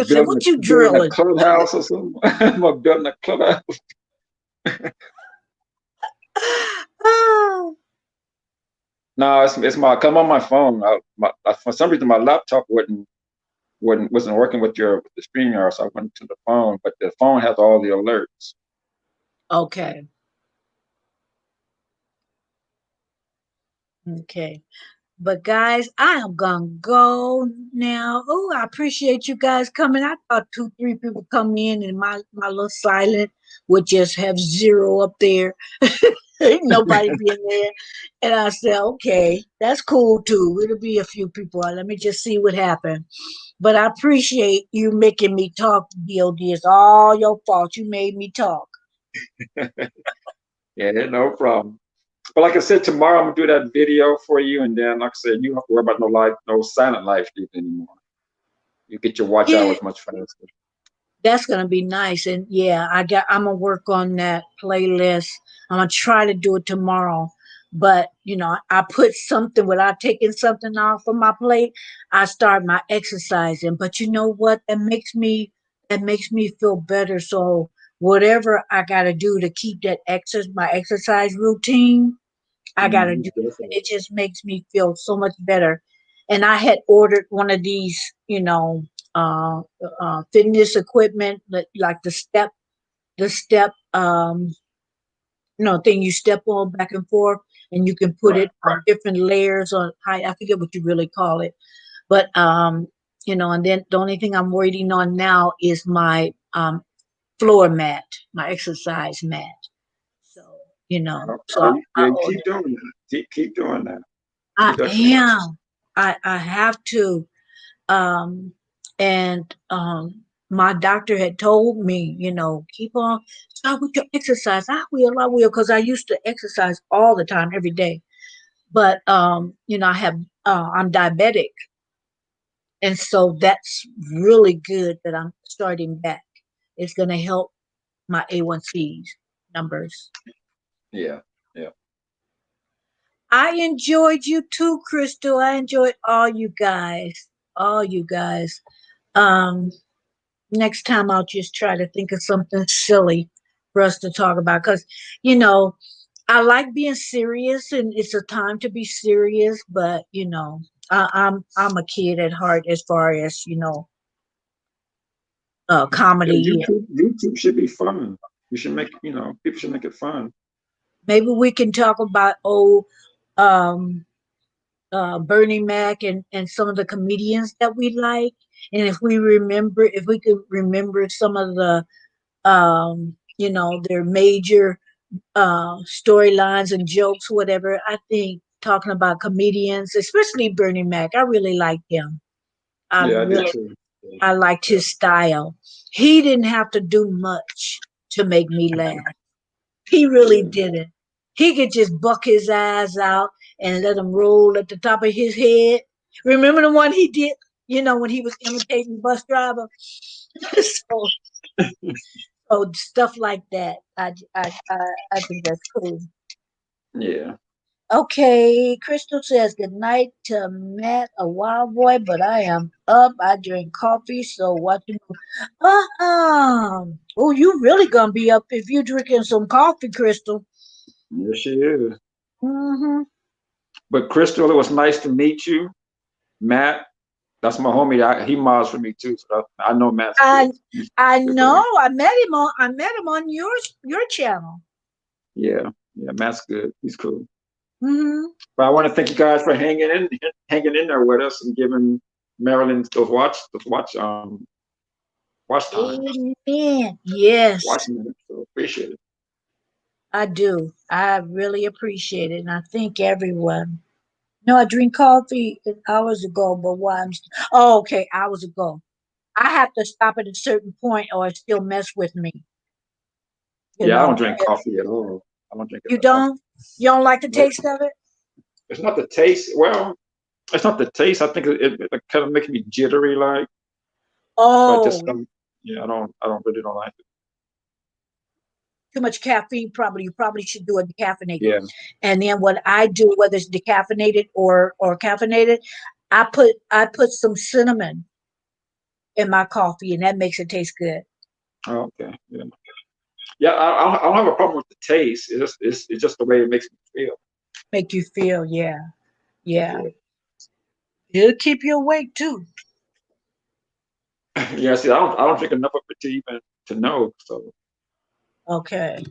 So what you Building a drilling? clubhouse or something. I'm building a clubhouse. Oh, No, it's my come on my phone. For some reason my laptop wasn't working with the StreamYard, so I went to the phone. But the phone has all the alerts. okay. Okay. But guys, I am gonna go now. Oh, I appreciate you guys coming. I thought two, three people come in and my little silent would just have zero up there. Ain't nobody being there. And I said, okay, that's cool too. It'll be a few people. Let me just see what happens. But I appreciate you making me talk, DOD. It's all your fault. You made me talk. Yeah, no problem. But like I said, tomorrow I'm gonna do that video for you, and then like I said, you don't have to worry about no silent live feed anymore. You get your watch Yeah, hours much faster. that's gonna be nice. And yeah, I'm gonna work on that playlist. I'm gonna try to do it tomorrow. But I put something without taking something off of my plate. I start my exercising. But you know what? That makes me feel better. So whatever I gotta do to keep my exercise routine, I gotta Mhm, do it. definitely. It just makes me feel so much better. And I had ordered one of these, uh, fitness equipment, like the step thing you step on back and forth, and you can put Right. it on different layers on high. I forget what you really call it, but and then the only thing I'm waiting on now is my floor mat, my exercise mat. So I Yeah, you keep ordered. doing that. Keep doing that. I Keep exercising. am. I have to. Um, and my doctor had told me, keep on start with your exercise. I will, because I used to exercise all the time, every day. But I'm diabetic, and so that's really good that I'm starting back. It's going to help my A1C's numbers. Yeah, yeah. I enjoyed you too, Crystal. I enjoyed all you guys. All you guys. Um, Next time I'll just try to think of something silly for us to talk about, because you know I like being serious, and it's a time to be serious. But I'm a kid at heart, as far as Yeah, comedy. YouTube should be fun. You should make, people should make it fun. Maybe we can talk about um, Bernie Mac and some of the comedians that we like, and if we could remember some of the their major storylines and jokes, whatever. I think talking about comedians, especially Bernie Mac, I really liked him. I Yeah, I did really, too. Yeah, I liked yeah. his style. He didn't have to do much to make me laugh. He really Yeah. didn't. He could just buck his eyes out and let them roll at the top of his head. Remember the one he did, when he was imitating the bus driver? so, so stuff like that. I think that's cool. Yeah. Okay, Crystal says good night to Matt, a wild boy, but I am up. I drink coffee, so what you Oh, you really gonna be up if you drinking some coffee, Crystal. Yes, she is. Mm-hmm. But Crystal, it was nice to meet you. Matt, that's my homie. He mods for me too. So I know Matt's good. I I Good know. guy. I met him on your channel. Yeah. Yeah, Matt's good. He's cool. Mm-hmm. But I want to thank you guys for hanging in there with us and giving Marilyn watch times, Amen. Yes, watching it. So appreciate it. I do. I really appreciate it, and I thank everyone. No, I drink coffee hours ago, but why oh, okay, hours ago. I have to stop at a certain point or it still mess with me. You Yeah, I don't know, drink coffee at all. I don't drink it you at all. don't? You don't like the Nope. taste of it? It's not the taste. Well, it's not the taste. I think it kind of makes me jittery, like. So I Oh, just don't. Yeah, I don't really don't like it. too much caffeine. Probably you probably should do it decaffeinated. Yeah. And then what I do, whether it's decaffeinated or caffeinated, I put some cinnamon in my coffee, and that makes it taste good. Oh, okay. Yeah. Yeah. I don't have a problem with the taste. It's just the way it makes me feel. Make you feel, yeah, yeah. Yeah. It'll keep you awake too. Yeah. See, I don't drink enough of it to even to know. So Okay.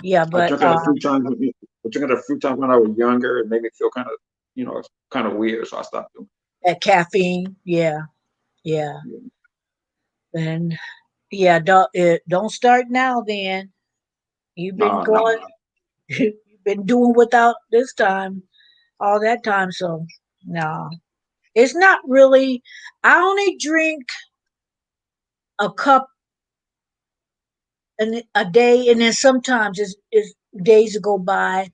Yeah, I but drank it a few times. I drank it a few times when I was younger. It made me feel kind of, kind of weird, so I stopped doing that caffeine, yeah, yeah. it. And yeah, don't start now then. You've been No, no, going, you've been doing without this time, all that time. So, no, it's not really. I only drink a cup a day, and then sometimes it's days to go by,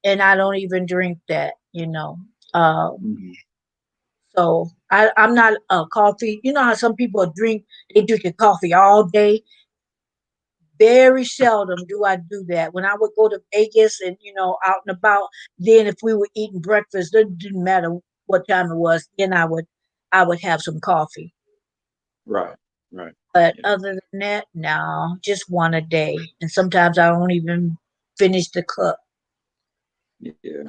and I don't even drink that. Mhm. So I'm not a coffee. You know how some people they drink a coffee all day. Very seldom do I do that. When I would go to Vegas and out and about, then if we were eating breakfast, it didn't matter what time it was. Then I would have some coffee. Right, right. But Yeah, other than that, no, just one a day. And sometimes I don't even finish the cup. yeah.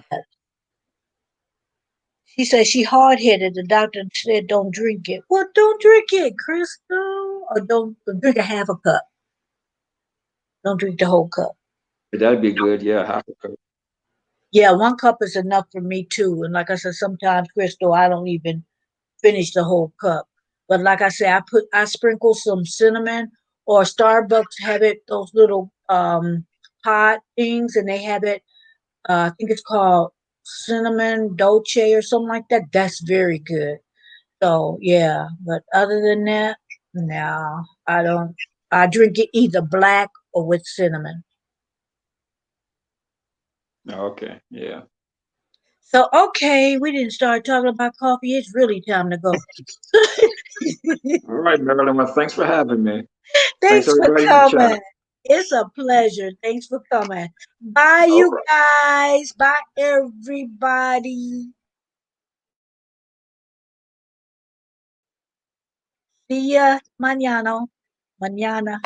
She said she hard headed. The doctor said don't drink it. Well, don't drink it, Crystal. Or don't drink a half a cup. Don't drink the whole cup. That'd be good. Yeah, half a cup. Yeah, one cup is enough for me too. And like I said, sometimes, Crystal, I don't even finish the whole cup. But like I said, I sprinkle some cinnamon, or Starbucks have it, those little pot things, and they have it, I think it's called cinnamon dolce or something like that. That's very good. So yeah, but other than that, no, I don't. I drink it either black or with cinnamon. Okay, yeah. So okay, we didn't start talking about coffee. It's really time to go. All right, Marilyn. Well, thanks for having me. Thanks Thanks for everybody in the chat. coming. It's a pleasure. Thanks for coming. Bye, All you right. guys. Bye, everybody. See ya mañana. Mañana.